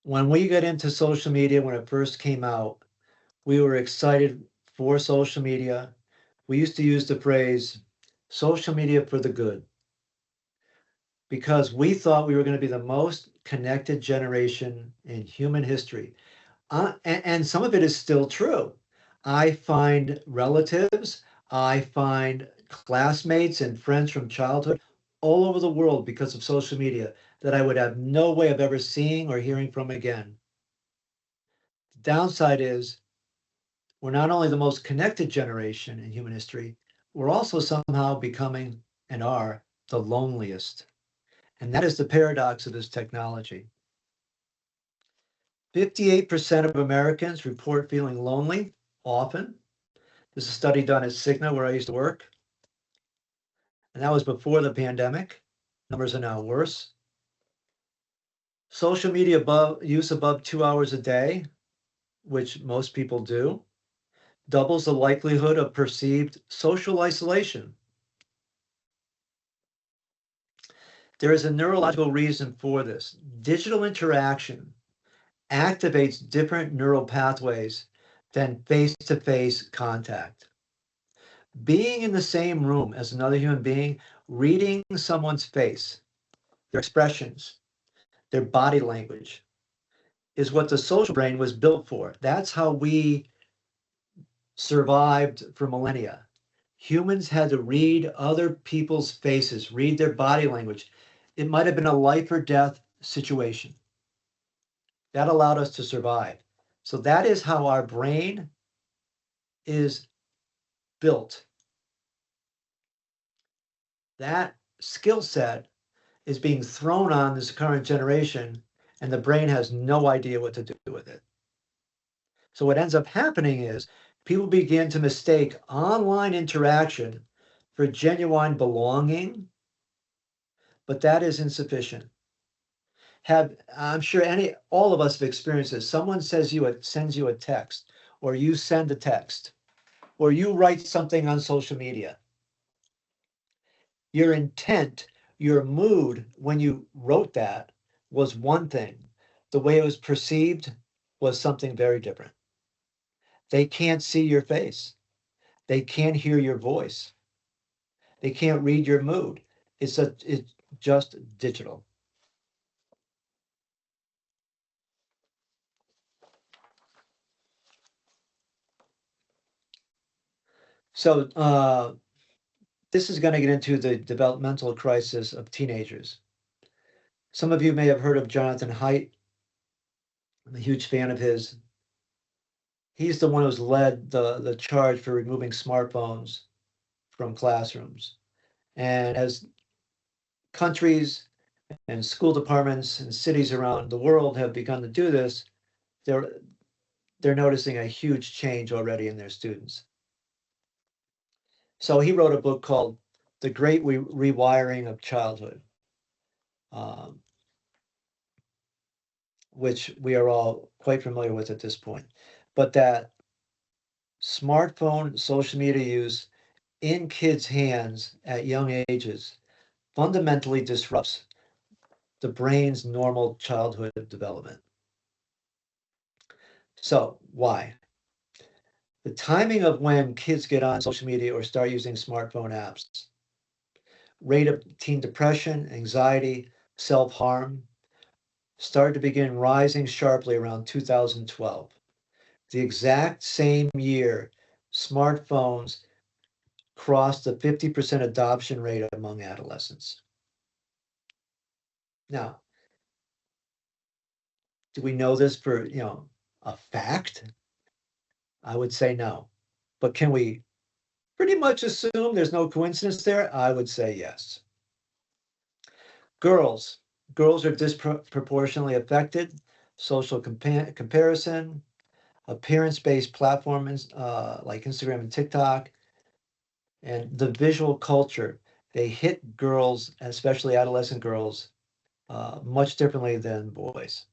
When we got into social media, when it first came out, we were excited for social media. We used to use the phrase social media for the good because we thought we were going to be the most connected generation in human history. And some of it is still true. I find relatives, I find classmates and friends from childhood all over the world because of social media that I would have no way of ever seeing or hearing from again. The downside is we're not only the most connected generation in human history, we're also somehow becoming and are the loneliest. And that is the paradox of this technology. 58% of Americans report feeling lonely often. This is a study done at Cigna, where I used to work. And that was before the pandemic. Numbers are now worse. Social media use above 2 hours a day, which most people do, doubles the likelihood of perceived social isolation. There is a neurological reason for this. Digital interaction activates different neural pathways than face-to-face contact. Being in the same room as another human being, reading someone's face, their expressions, their body language, is what the social brain was built for. That's how we survived for millennia. Humans had to read other people's faces, read their body language. It might have been a life or death situation. That allowed us to survive. So that is how our brain is built. That skill set is being thrown on this current generation, and the brain has no idea what to do with it. So what ends up happening is people begin to mistake online interaction for genuine belonging, but that is insufficient. I'm sure all of us have experienced this. Someone sends you a text, or you send a text, or you write something on social media. Your intent, your mood when you wrote that was one thing, the way it was perceived was something very different. They can't see your face. They can't hear your voice. They can't read your mood. It's just digital. So this is going to get into the developmental crisis of teenagers. Some of you may have heard of Jonathan Haidt. I'm a huge fan of his. He's the one who's led the charge for removing smartphones from classrooms. And as countries and school departments and cities around the world have begun to do this, they're they're noticing a huge change already in their students. So he wrote a book called The Great Rewiring of Childhood, um, which we are all quite familiar with at this point. But that smartphone social media use in kids' hands at young ages fundamentally disrupts the brain's normal childhood development. So, why? The timing of when kids get on social media or start using smartphone apps, rate of teen depression, anxiety, self harm started to begin rising sharply around 2012. The exact same year, smartphones crossed the 50% adoption rate among adolescents. Now, do we know this for, a fact? I would say no. But can we pretty much assume there's no coincidence there? I would say yes. Girls. Girls are disproportionately affected. Social comparison, appearance-based platforms like Instagram and TikTok, and the visual culture. They hit girls, especially adolescent girls, much differently than boys.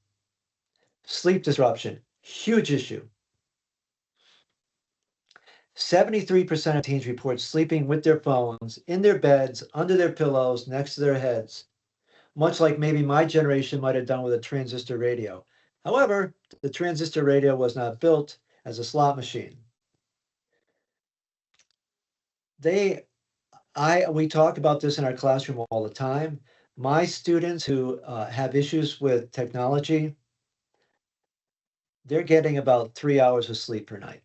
Sleep disruption, huge issue. 73% of teens report sleeping with their phones in their beds, under their pillows, next to their heads, much like maybe my generation might have done with a transistor radio. However, the transistor radio was not built as a slot machine. We talk about this in our classroom all the time. My students who have issues with technology, they're getting about 3 hours of sleep per night.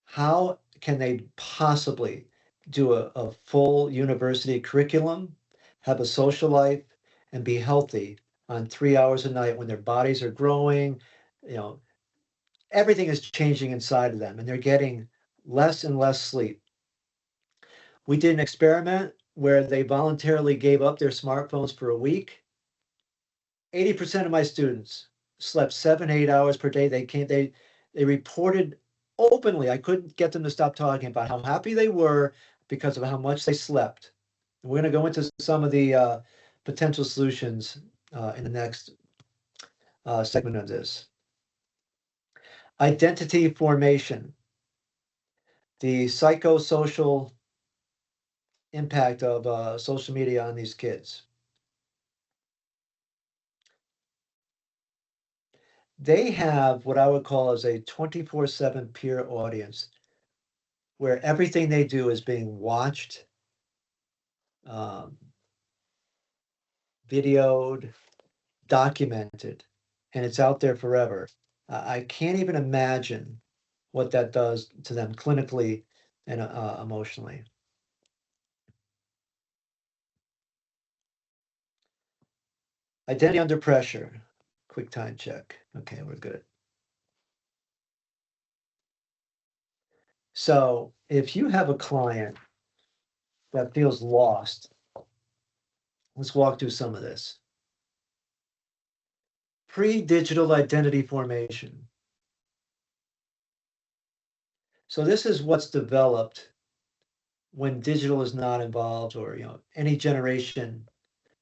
How can they possibly do a full university curriculum, have a social life, and be healthy on 3 hours a night when their bodies are growing? You know, everything is changing inside of them, and they're getting less and less sleep. We did an experiment where they voluntarily gave up their smartphones for a week. 80% of my students slept 7, 8 hours per day. They reported openly. I couldn't get them to stop talking about how happy they were because of how much they slept. And we're going to go into some of the potential solutions in the next segment of this. Identity formation, the psychosocial impact of social media on these kids. They have what I would call as a 24/7 peer audience where everything they do is being watched, um, videoed, documented, and it's out there forever. I can't even imagine what that does to them clinically and emotionally. Identity under pressure. Quick time check. Okay, we're good. So if you have a client that feels lost, let's walk through some of this. Pre-digital identity formation. So this is what's developed when digital is not involved, or any generation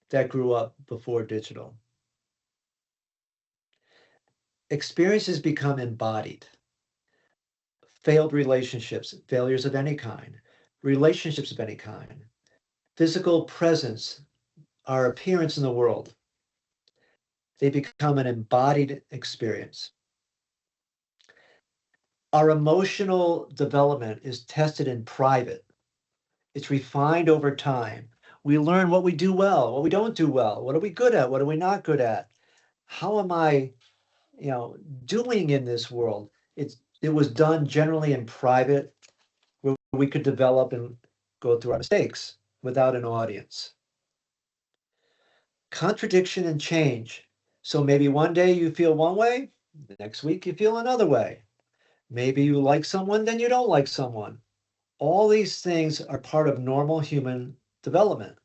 that grew up before digital. Experiences become embodied. Failed relationships, failures of any kind, relationships of any kind, physical presence, our appearance in the world. They become an embodied experience. Our emotional development is tested in private. It's refined over time. We learn what we do well, what we don't do well, what are we good at, what are we not good at. How am I, doing in this world? It was done generally in private, where we could develop and go through our mistakes without an audience. Contradiction and change. So maybe one day you feel one way, the next week you feel another way. Maybe you like someone, then you don't like someone. All these things are part of normal human development.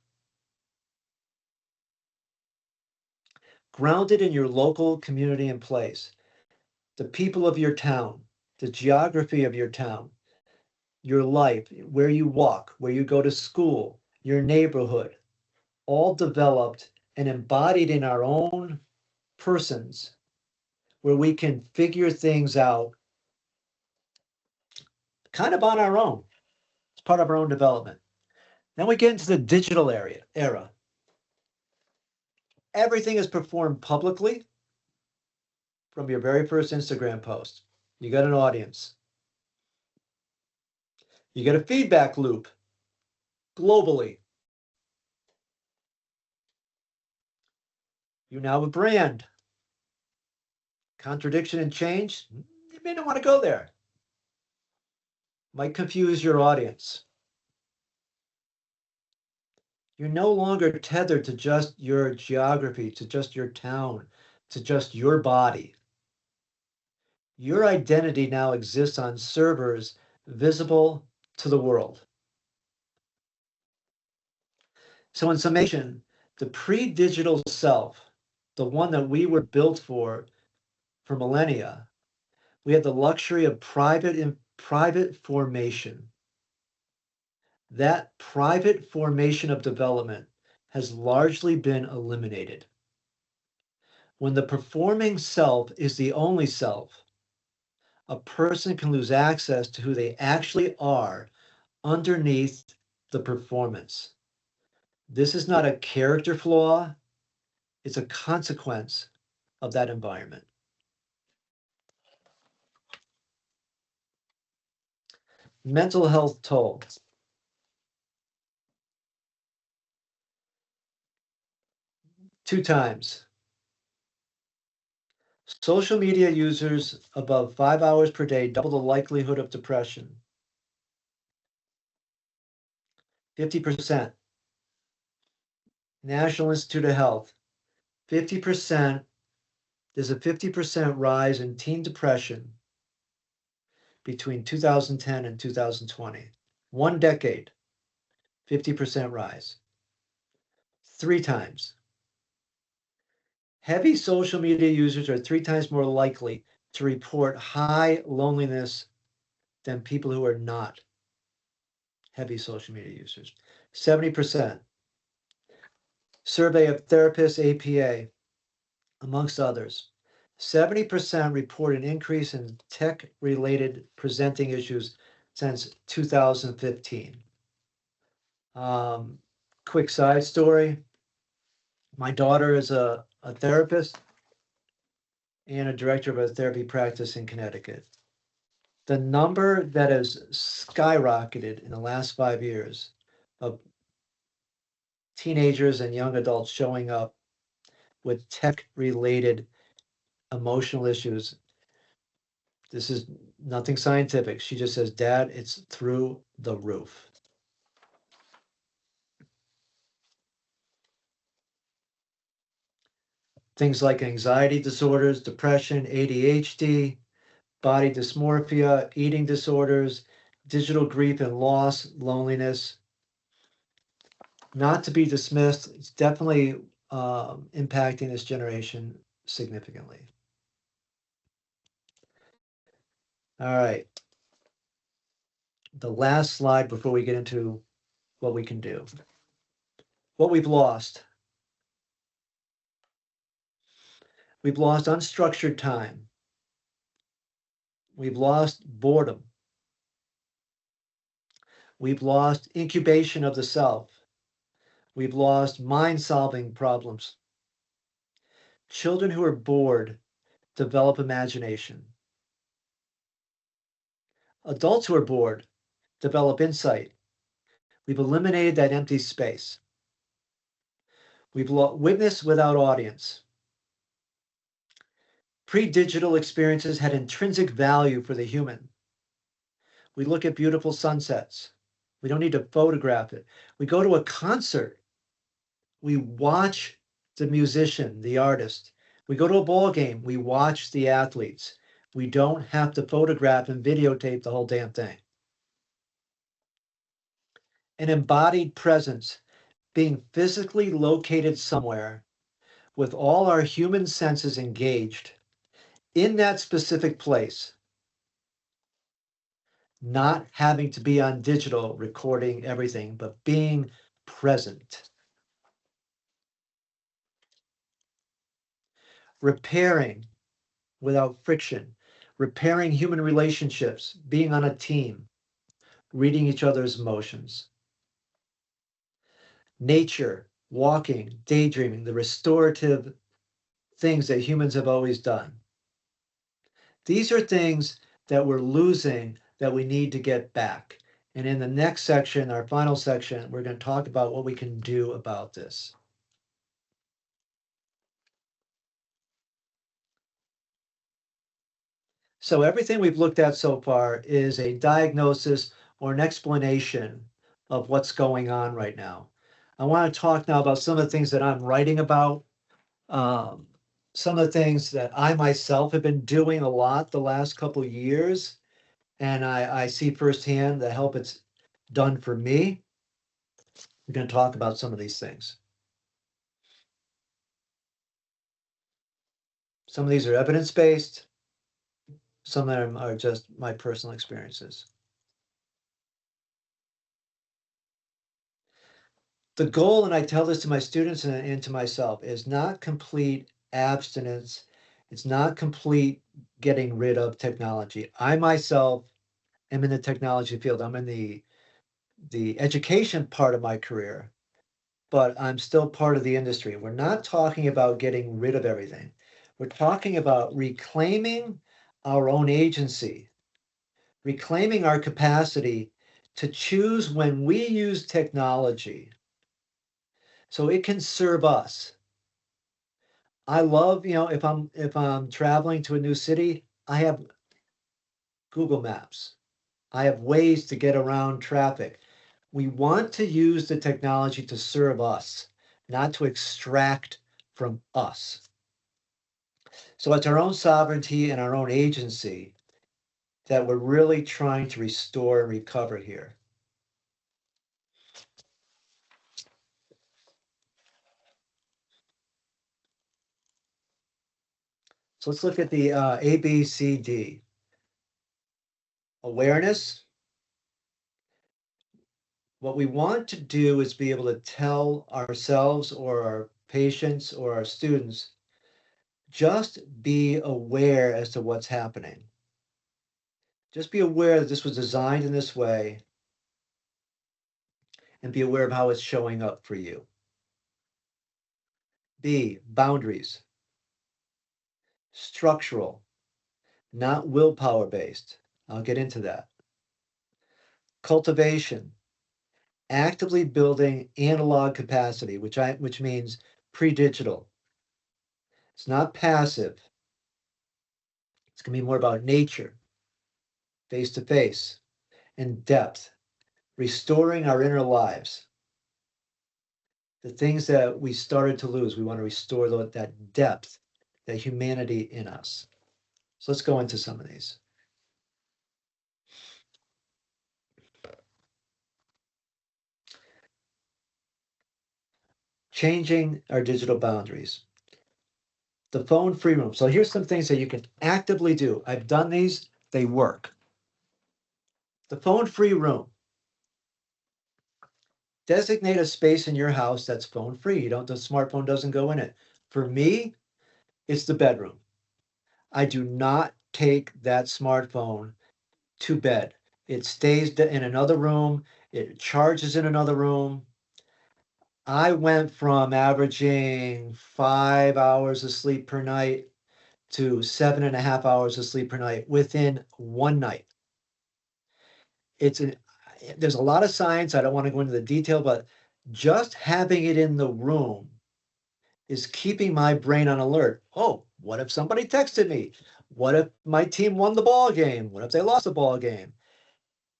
Grounded in your local community and place, the people of your town, the geography of your town, your life, where you walk, where you go to school, your neighborhood, all developed and embodied in our own persons, where we can figure things out kind of on our own. It's part of our own development. Then we get into the digital era. Everything is performed publicly from your very first Instagram post. You got an audience. You get a feedback loop globally. You now have a brand. Contradiction and change, you may not want to go there. Might confuse your audience. You're no longer tethered to just your geography, to just your town, to just your body. Your identity now exists on servers visible to the world. So, in summation, the pre digital self, the one that we were built for millennia, we had the luxury of private formation. That private formation of development has largely been eliminated. When the performing self is the only self, a person can lose access to who they actually are underneath the performance. This is not a character flaw, it's a consequence of that environment. Mental health toll. Two times. Social media users above 5 hours per day double the likelihood of depression. 50%. National Institute of Health. 50%. There's a 50% rise in teen depression between 2010 and 2020. 1 decade, 50% rise. 3 times. Heavy social media users are 3 times more likely to report high loneliness than people who are not heavy social media users. 70%. Survey of therapists, APA, amongst others. 70% report an increase in tech-related presenting issues since 2015. Quick side story. My daughter is a therapist and a director of a therapy practice in Connecticut. The number that has skyrocketed in the last 5 years of teenagers and young adults showing up with tech-related emotional issues. This is nothing scientific. She just says, Dad, it's through the roof. Things like anxiety disorders, depression, ADHD, body dysmorphia, eating disorders, digital grief and loss, loneliness. Not to be dismissed, it's definitely impacting this generation significantly. All right. The last slide before we get into what we can do. What we've lost. We've lost unstructured time. We've lost boredom. We've lost incubation of the self. We've lost mind-solving problems. Children who are bored develop imagination. Adults who are bored develop insight. We've eliminated that empty space. We've witnessed without audience. Pre-digital experiences had intrinsic value for the human. We look at beautiful sunsets. We don't need to photograph it. We go to a concert. We watch the musician, the artist. We go to a ball game. We watch the athletes. We don't have to photograph and videotape the whole damn thing. An embodied presence, being physically located somewhere with all our human senses engaged in that specific place, not having to be on digital recording everything, but being present. Repairing without friction, repairing human relationships, being on a team, reading each other's emotions. Nature, walking, daydreaming, the restorative things that humans have always done. These are things that we're losing that we need to get back. And in the next section, our final section, we're going to talk about what we can do about this. So everything we've looked at so far is a diagnosis or an explanation of what's going on right now. I want to talk now about some of the things that I'm writing about, some of the things that I myself have been doing a lot the last couple of years, and I see firsthand the help it's done for me. We're going to talk about some of these things. Some of these are evidence-based. Some of them are just my personal experiences. The goal, and I tell this to my students and to myself, is not complete abstinence. It's not complete getting rid of technology. I myself am in the technology field. I'm in the education part of my career, but I'm still part of the industry. We're not talking about getting rid of everything. We're talking about reclaiming our own agency, reclaiming our capacity to choose when we use technology so it can serve us. I love, if I'm traveling to a new city, I have Google Maps. I have ways to get around traffic. We want to use the technology to serve us, not to extract from us. So it's our own sovereignty and our own agency that we're really trying to restore and recover here. So let's look at the ABCD. Awareness. What we want to do is be able to tell ourselves or our patients or our students, just be aware as to what's happening. Just be aware that this was designed in this way and be aware of how it's showing up for you. B, boundaries. Structural, not willpower based. I'll get into that. Cultivation, actively building analog capacity, which means pre-digital. It's not passive. It's going to be more about nature, face to face, and depth, restoring our inner lives. The things that we started to lose, we want to restore that depth, that humanity in us. So let's go into some of these. Changing our digital boundaries. The phone-free room. So here's some things that you can actively do. I've done these, they work. The phone-free room. Designate a space in your house that's phone-free. The smartphone doesn't go in it. For me, it's the bedroom. I do not take that smartphone to bed. It stays in another room. It charges in another room. I went from averaging 5 hours of sleep per night to 7.5 hours of sleep per night within one night. It's an There's a lot of science. I don't want to go into the detail, but just having it in the room is keeping my brain on alert. Oh, what if somebody texted me? What if my team won the ball game? What if they lost the ball game?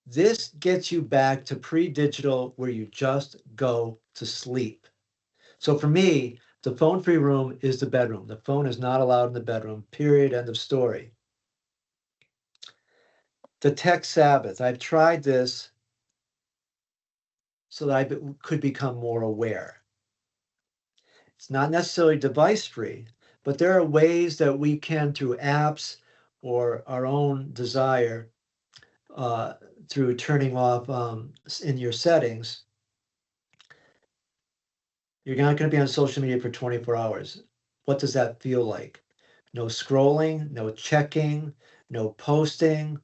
This gets you back to pre-digital where you just go to sleep. So for me, the phone-free room is the bedroom. The phone is not allowed in the bedroom, period, end of story. The tech Sabbath. I've tried this so that I could become more aware. It's not necessarily device free, but there are ways that we can, through apps or our own desire, uh, through turning off in your settings, you're not going to be on social media for 24 hours. What does that feel like? No scrolling, no checking, no posting.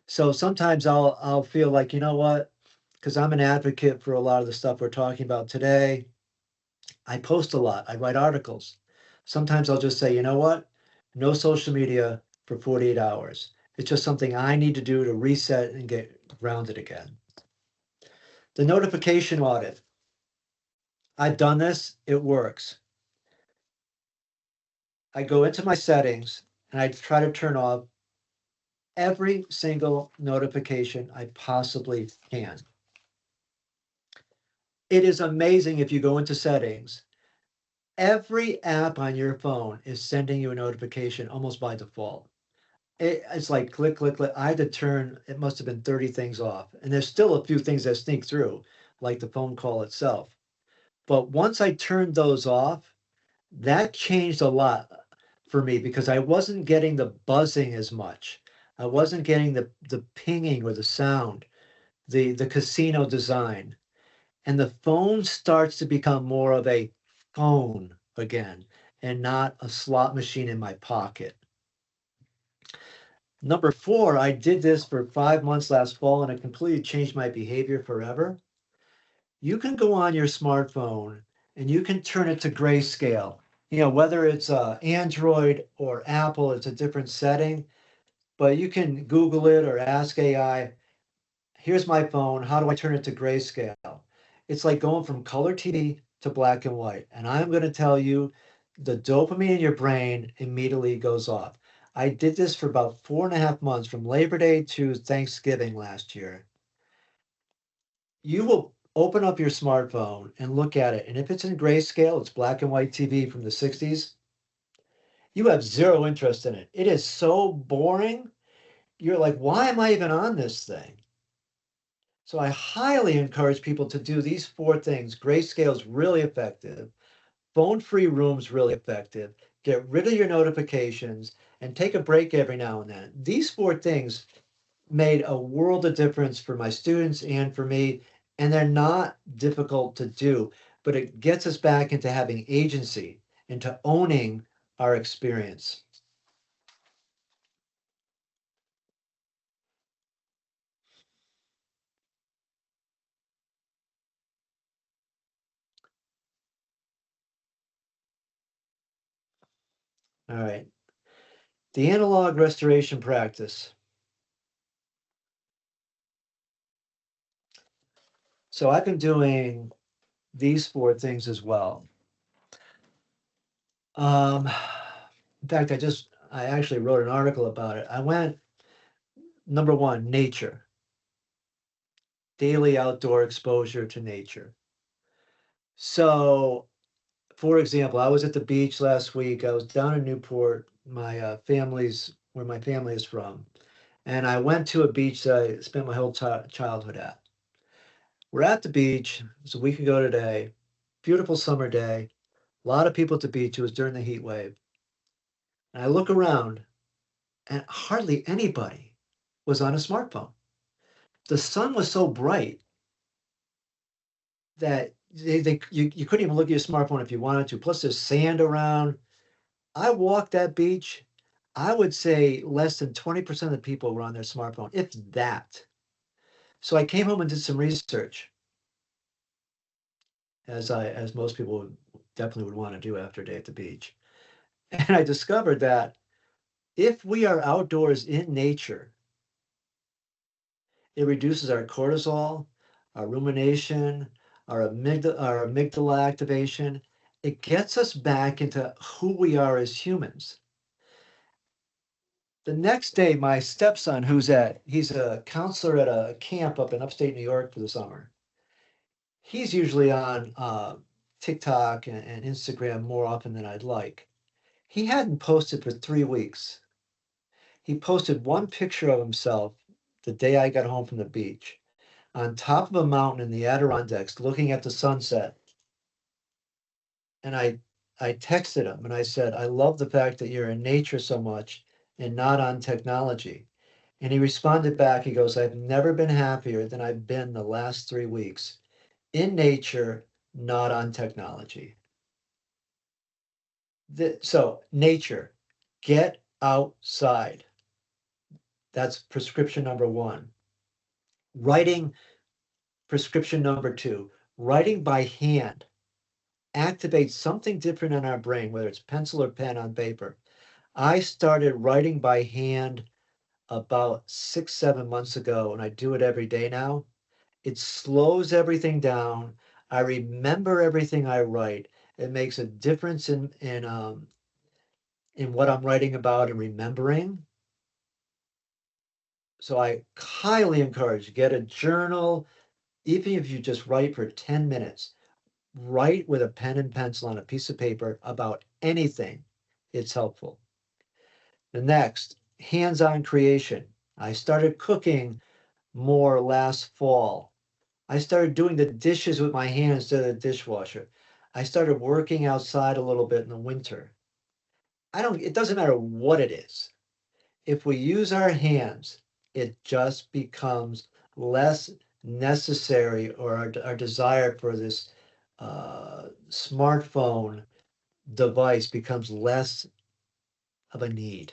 So sometimes I'll feel like, you know what? Because I'm an advocate for a lot of the stuff we're talking about today. I post a lot. I write articles. Sometimes I'll just say, you know what? No social media for 48 hours. It's just something I need to do to reset and get grounded again. The notification audit. I've done this. It works. I go into my settings and I try to turn off every single notification I possibly can. It is amazing if you go into settings. Every app on your phone is sending you a notification almost by default. It's like click, click, click. I had to turn, it must have been 30 things off. And there's still a few things that sneak through, like the phone call itself. But once I turned those off, that changed a lot for me because I wasn't getting the buzzing as much. I wasn't getting the pinging or the sound, the casino design. And the phone starts to become more of a phone again and not a slot machine in my pocket. Number four, I did this for 5 months last fall and it completely changed my behavior forever. You can go on your smartphone and you can turn it to grayscale. You know, whether it's Android or Apple, it's a different setting, but you can Google it or ask AI, here's my phone, how do I turn it to grayscale? It's like going from color TV to black and white. And I'm going to tell you, the dopamine in your brain immediately goes off. I did this for about 4.5 months from Labor Day to Thanksgiving last year. You will open up your smartphone and look at it. And if it's in grayscale, it's black and white TV from the 60s, you have zero interest in it. It is so boring. You're like, why am I even on this thing? So I highly encourage people to do these four things. Grayscale is really effective. Phone-free room's really effective. Get rid of your notifications and take a break every now and then. These four things made a world of difference for my students and for me, and they're not difficult to do, but it gets us back into having agency, into owning our experience. All right. The analog restoration practice. So I've been doing these four things as well. In fact, I actually wrote an article about it. I went number one, nature, daily outdoor exposure to nature. So, for example, I was at the beach last week. I was down in Newport, my family's where my family is from, and I went to a beach that I spent my whole childhood at. We're at the beach. It was a week ago today. Beautiful summer day. A lot of people at the beach. It was during the heat wave. And I look around, and hardly anybody was on a smartphone. The sun was so bright that you couldn't even look at your smartphone if you wanted to. Plus, there's sand around. I walked that beach. I would say less than 20% of the people were on their smartphone, if that. So I came home and did some research. as most people definitely would want to do after a day at the beach. And I discovered that if we are outdoors in nature, it reduces our cortisol, our rumination, our amygdala activation. It gets us back into who we are as humans. The next day, my stepson, he's a counselor at a camp up in upstate New York for the summer. He's usually on TikTok and Instagram more often than I'd like. He hadn't posted for 3 weeks. He posted one picture of himself the day I got home from the beach on top of a mountain in the Adirondacks looking at the sunset. And I texted him and I said, I love the fact that you're in nature so much and not on technology. And he responded back, he goes, I've never been happier than I've been the last 3 weeks in nature, not on technology. So, nature, get outside. That's prescription number one. Writing, prescription number two, writing by hand activates something different in our brain, whether it's pencil or pen on paper. I started writing by hand about 6, 7 months ago, and I do it every day now. It slows everything down. I remember everything I write. It makes a difference in what I'm writing about and remembering. So I highly encourage get a journal, even if you just write for 10 minutes. Write with a pen and pencil on a piece of paper about anything. It's helpful. The next, hands-on creation. I started cooking more last fall. I started doing the dishes with my hands instead of the dishwasher. I started working outside a little bit in the winter. It doesn't matter what it is. If we use our hands, it just becomes less necessary, or our desire for this smartphone device becomes less of a need.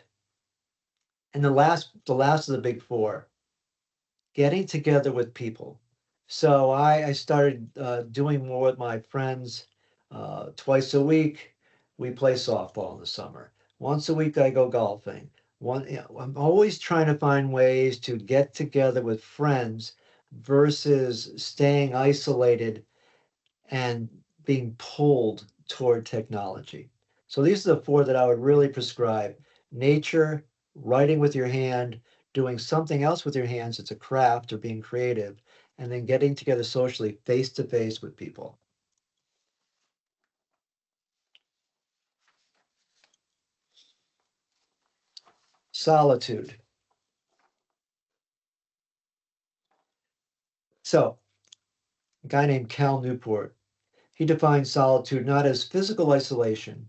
And the last of the big four, getting together with people. So I started doing more with my friends twice a week. We play softball in the summer. Once a week, I go golfing. I'm always trying to find ways to get together with friends versus staying isolated and being pulled toward technology. So these are the four that I would really prescribe: nature, writing with your hand, doing something else with your hands, it's a craft or being creative, and then getting together socially face to face with people. Solitude. So, a guy named Cal Newport, he defines solitude not as physical isolation,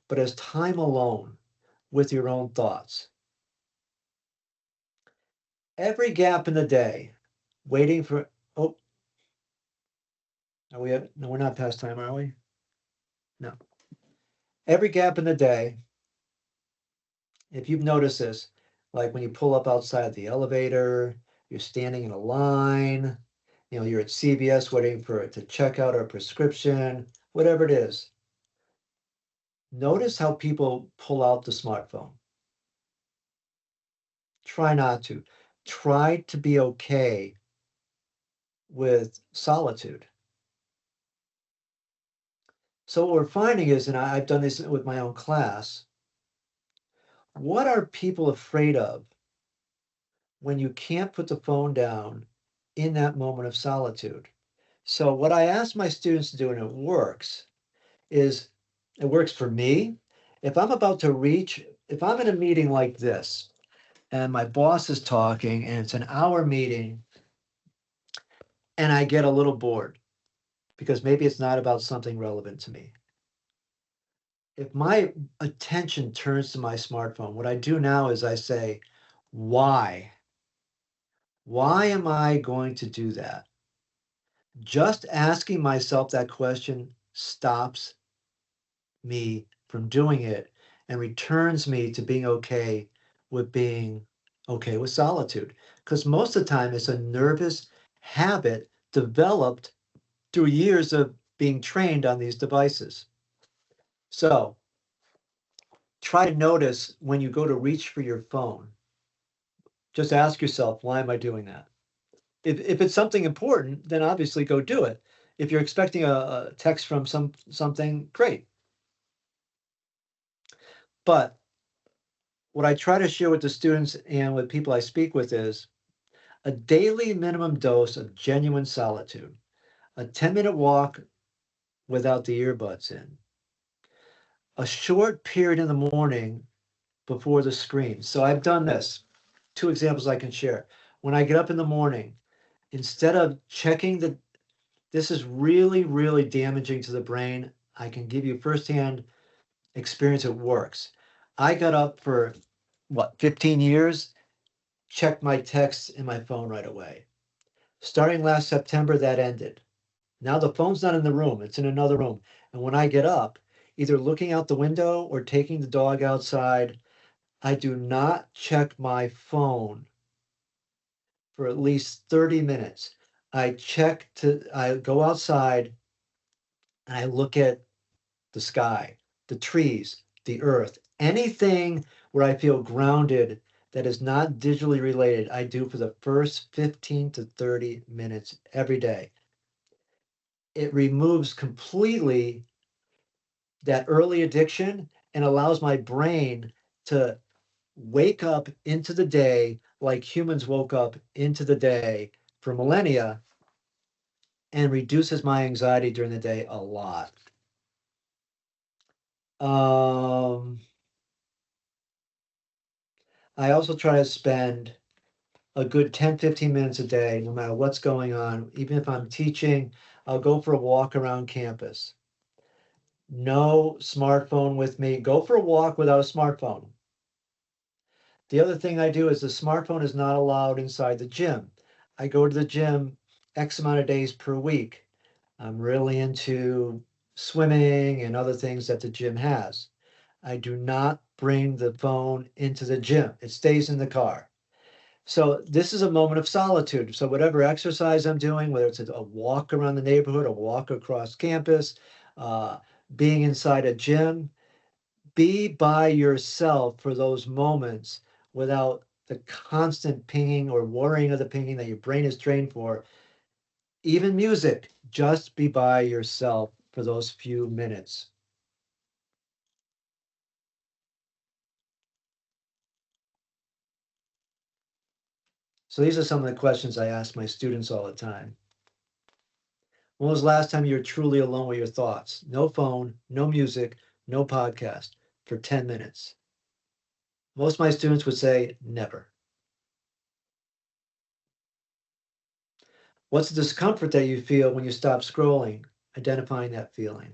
but as time alone with your own thoughts. Every gap in the day, waiting for, oh, no, we're not past time, are we? No. Every gap in the day, if you've noticed this, like when you pull up outside the elevator, you're standing in a line, you're at CVS waiting for it to check out our prescription, whatever it is. Notice how people pull out the smartphone. Try not to. Try to be okay with solitude. So what we're finding is, and I've done this with my own class, what are people afraid of when you can't put the phone down in that moment of solitude? So what I ask my students to do, and it works, is it works for me. If I'm in a meeting like this, and my boss is talking, and it's an hour meeting, and I get a little bored because maybe it's not about something relevant to me. If my attention turns to my smartphone, what I do now is I say, why? Why am I going to do that? Just asking myself that question stops me from doing it and returns me to being okay with solitude. Because most of the time it's a nervous habit developed through years of being trained on these devices. So try to notice when you go to reach for your phone. Just ask yourself, why am I doing that? If it's something important, then obviously go do it. If you're expecting a text from something, great. But what I try to share with the students and with people I speak with is a daily minimum dose of genuine solitude, a 10-minute walk without the earbuds in, a short period in the morning before the screen. So I've done this. Two examples I can share. When I get up in the morning, instead of checking this is really, really damaging to the brain. I can give you firsthand experience. It works. I got up for 15 years, checked my texts in my phone right away. Starting last September, that ended. Now the phone's not in the room, it's in another room. And when I get up, either looking out the window or taking the dog outside, I do not check my phone for at least 30 minutes. I go outside and I look at the sky, the trees, the earth, anything where I feel grounded that is not digitally related, I do for the first 15 to 30 minutes every day. It removes completely that early addiction and allows my brain to wake up into the day like humans woke up into the day for millennia, and reduces my anxiety during the day a lot. I also try to spend a good 10, 15 minutes a day, no matter what's going on. Even if I'm teaching, I'll go for a walk around campus. No smartphone with me. Go for a walk without a smartphone. The other thing I do is the smartphone is not allowed inside the gym. I go to the gym X amount of days per week. I'm really into swimming and other things that the gym has. I do not bring the phone into the gym. It stays in the car. So this is a moment of solitude. So whatever exercise I'm doing, whether it's a walk around the neighborhood, a walk across campus, uh, being inside a gym, be by yourself for those moments without the constant pinging or worrying of the pinging that your brain is trained for. Even music, just be by yourself for those few minutes. So these are some of the questions I ask my students all the time. When was the last time you were truly alone with your thoughts? No phone, no music, no podcast for 10 minutes. Most of my students would say never. What's the discomfort that you feel when you stop scrolling? Identifying that feeling.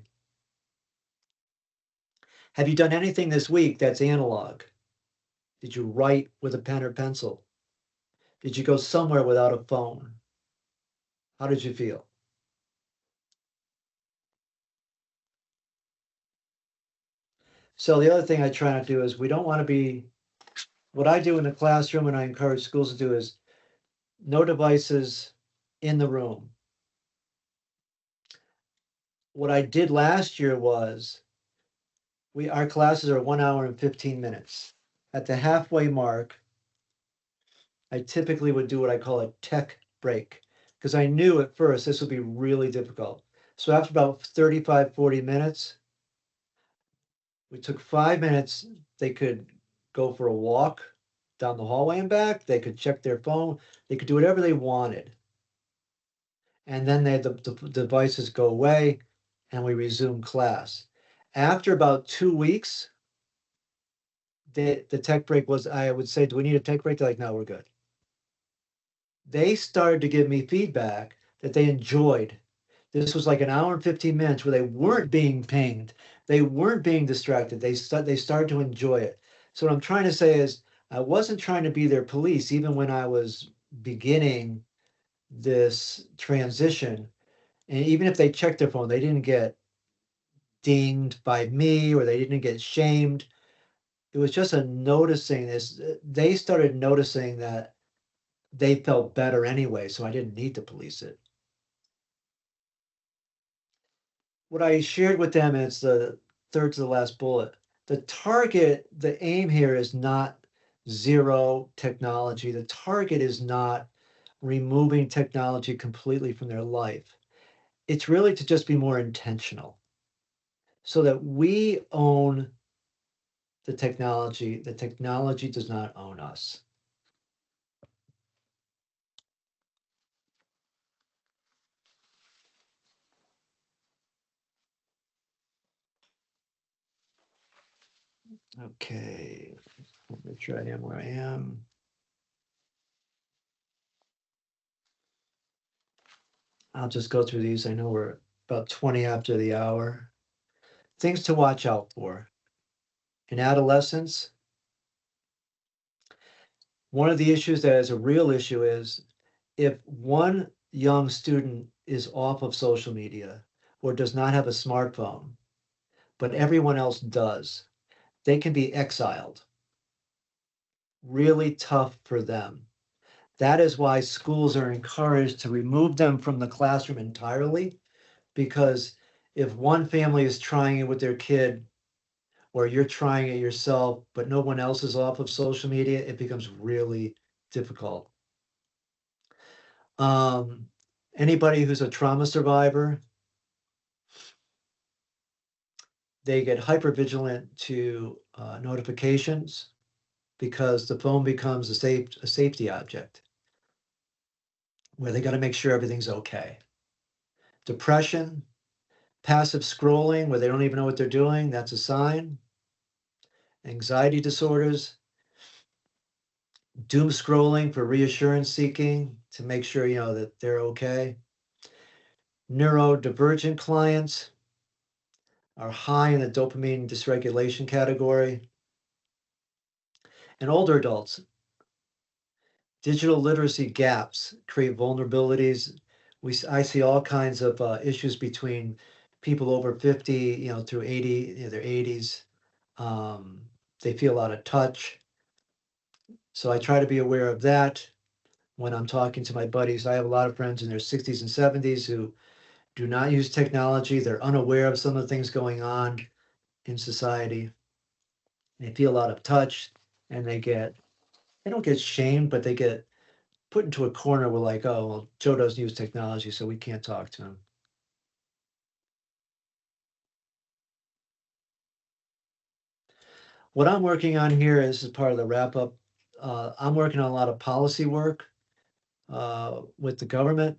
Have you done anything this week that's analog? Did you write with a pen or pencil? Did you go somewhere without a phone? How did you feel? So the other thing I try not to do is we don't want to be, what I do in the classroom and I encourage schools to do is no devices in the room. What I did last year was our classes are 1 hour and 15 minutes. At the halfway mark, I typically would do what I call a tech break because I knew at first this would be really difficult. So after about 35, 40 minutes, we took 5 minutes. They could go for a walk down the hallway and back. They could check their phone. They could do whatever they wanted. And then the devices go away and we resume class. After about 2 weeks, the tech break was, I would say, do we need a tech break? They're like, no, we're good. They started to give me feedback that they enjoyed. This was like 1 hour and 15 minutes where they weren't being pinged. They weren't being distracted. They started to enjoy it. So what I'm trying to say is I wasn't trying to be their police, even when I was beginning this transition. And even if they checked their phone, they didn't get dinged by me or they didn't get shamed. It was just a noticing this. They started noticing that they felt better anyway, so I didn't need to police it. what I shared with them, and it's the third to the last bullet. The target, the aim here is not zero technology. The target is not removing technology completely from their life. It's really to just be more intentional so that we own the technology does not own us. Okay, make sure I am where I am. I'll just go through these. I know we're about 20 after the hour. Things to watch out for. In adolescence, one of the issues that is a real issue is if one young student is off of social media or does not have a smartphone, but everyone else does, they can be exiled. Really tough for them. That is why schools are encouraged to remove them from the classroom entirely, because if one family is trying it with their kid, or you're trying it yourself, but no one else is off of social media, it becomes really difficult. Um, Anybody who's a trauma survivor, they get hypervigilant to notifications because the phone becomes a safety object where they got to make sure everything's okay. Depression, passive scrolling where they don't even know what they're doing, that's a sign. Anxiety disorders, doom scrolling for reassurance seeking to make sure that they're okay. Neurodivergent clients are high in the dopamine dysregulation category. And older adults, digital literacy gaps create vulnerabilities. I see all kinds of issues between people over 50, through 80, their 80s. Um, they feel out of touch. So I try to be aware of that when I'm talking to my buddies. I have a lot of friends in their 60s and 70s who do not use technology. They're unaware of some of the things going on in society. They feel out of touch and they don't get shamed, but they get put into a corner where like, oh, well, Joe doesn't use technology, so we can't talk to him. What I'm working on here is part of the wrap up. I'm working on a lot of policy work with the government.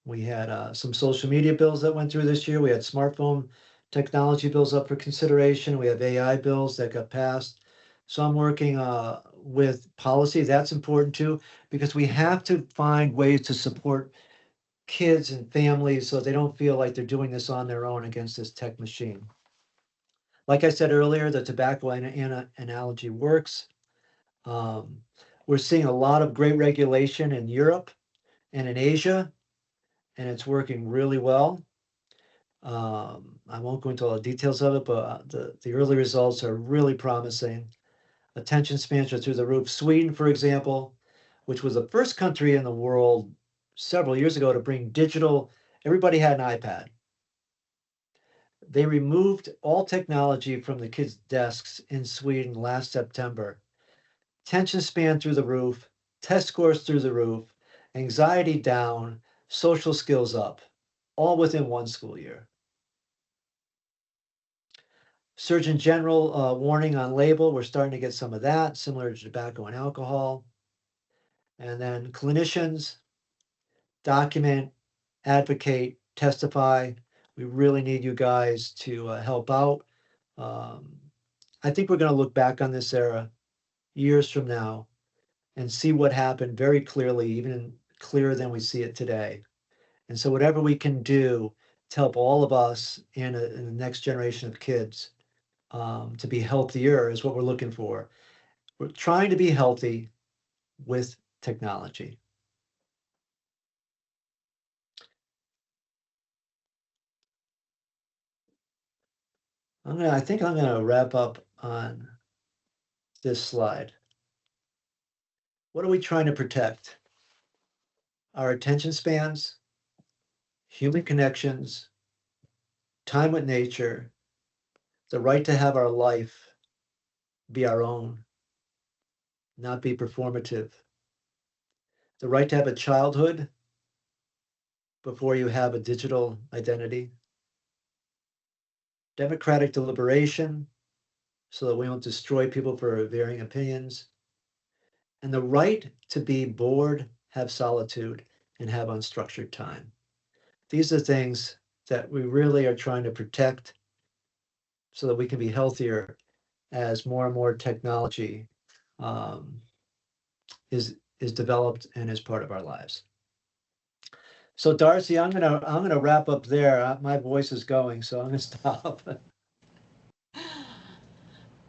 We had some social media bills that went through this year. We had smartphone technology bills up for consideration. We have AI bills that got passed. So I'm working with policy. That's important too, because we have to find ways to support kids and families so they don't feel like they're doing this on their own against this tech machine. Like I said earlier, the tobacco analogy works. Um, we're seeing a lot of great regulation in Europe and in Asia, and it's working really well. I won't go into all the details of it, but the early results are really promising. Attention spans are through the roof. Sweden, for example, which was the first country in the world several years ago to bring digital, everybody had an iPad. They removed all technology from the kids' desks in Sweden last September. Attention span through the roof, test scores through the roof, anxiety down, social skills up, all within one school year. Surgeon General warning on label, we're starting to get some of that, similar to tobacco and alcohol. And then clinicians document, advocate, testify. We really need you guys to help out. Um, I think we're going to look back on this era years from now and see what happened very clearly, even clearer than we see it today. And so, whatever we can do to help all of us in the next generation of kids to be healthier is what we're looking for. We're trying to be healthy with technology. I think I'm gonna wrap up on this slide. What are we trying to protect? Our attention spans, human connections, time with nature, the right to have our life be our own, not be performative, the right to have a childhood before you have a digital identity, democratic deliberation so that we don't destroy people for varying opinions, and the right to be bored, have solitude, and have unstructured time. These are things that we really are trying to protect so that we can be healthier as more and more technology um, is developed and is part of our lives. So Darcy, I'm gonna wrap up there. My voice is going, so I'm gonna stop.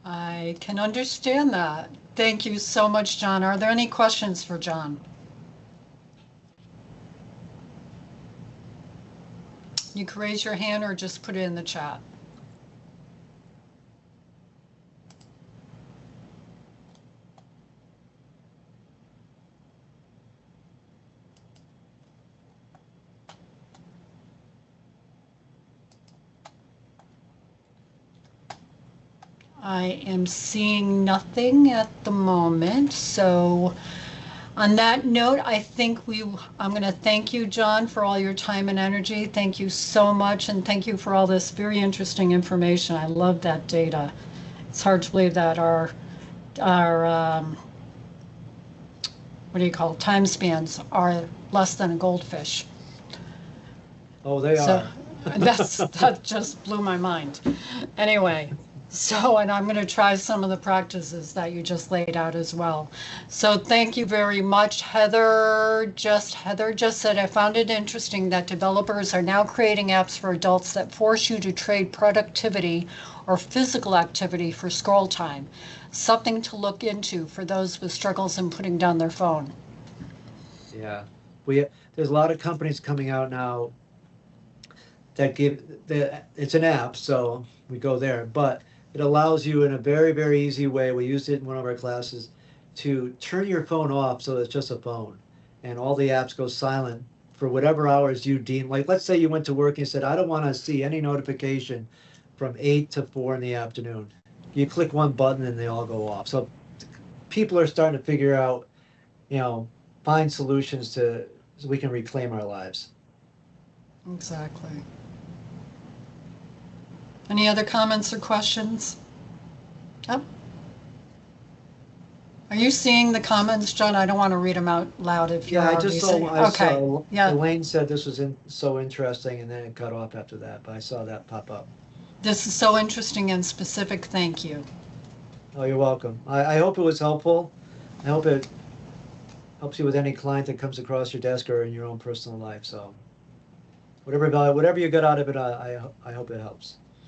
I can understand that. Thank you so much, John. Are there any questions for John? You can raise your hand or just put it in the chat. I am seeing nothing at the moment. So on that note, I think I'm going to thank you, John, for all your time and energy. Thank you so much. And thank you for all this very interesting information. I love that data. It's hard to believe that our what do you call it, time spans are less than a goldfish. Oh, they So are. that just blew my mind. Anyway, so, and I'm going to try some of the practices that you just laid out as well. So thank you very much. Heather just said, I found it interesting that developers are now creating apps for adults that force you to trade productivity or physical activity for scroll time. Something to look into for those with struggles in putting down their phone. Yeah, there's a lot of companies coming out now that it's an app, so we go there, but it allows you in a very, very easy way. We used it in one of our classes to turn your phone off so it's just a phone and all the apps go silent for whatever hours you deem. Like, let's say you went to work and you said, I don't want to see any notification from 8 to 4 in the afternoon. You click one button and they all go off. So people are starting to figure out, find solutions so we can reclaim our lives. Exactly. Any other comments or questions? Yep. Are you seeing the comments, John? I don't want to read them out loud if you're Yeah, I already just seeing. saw, I Okay. saw Yeah. Elaine said this was so interesting, and then it cut off after that, but I saw that pop up. This is so interesting and specific. Thank you. Oh, you're welcome. I hope it was helpful. I hope it helps you with any client that comes across your desk or in your own personal life. So whatever you got out of it, I hope it helps.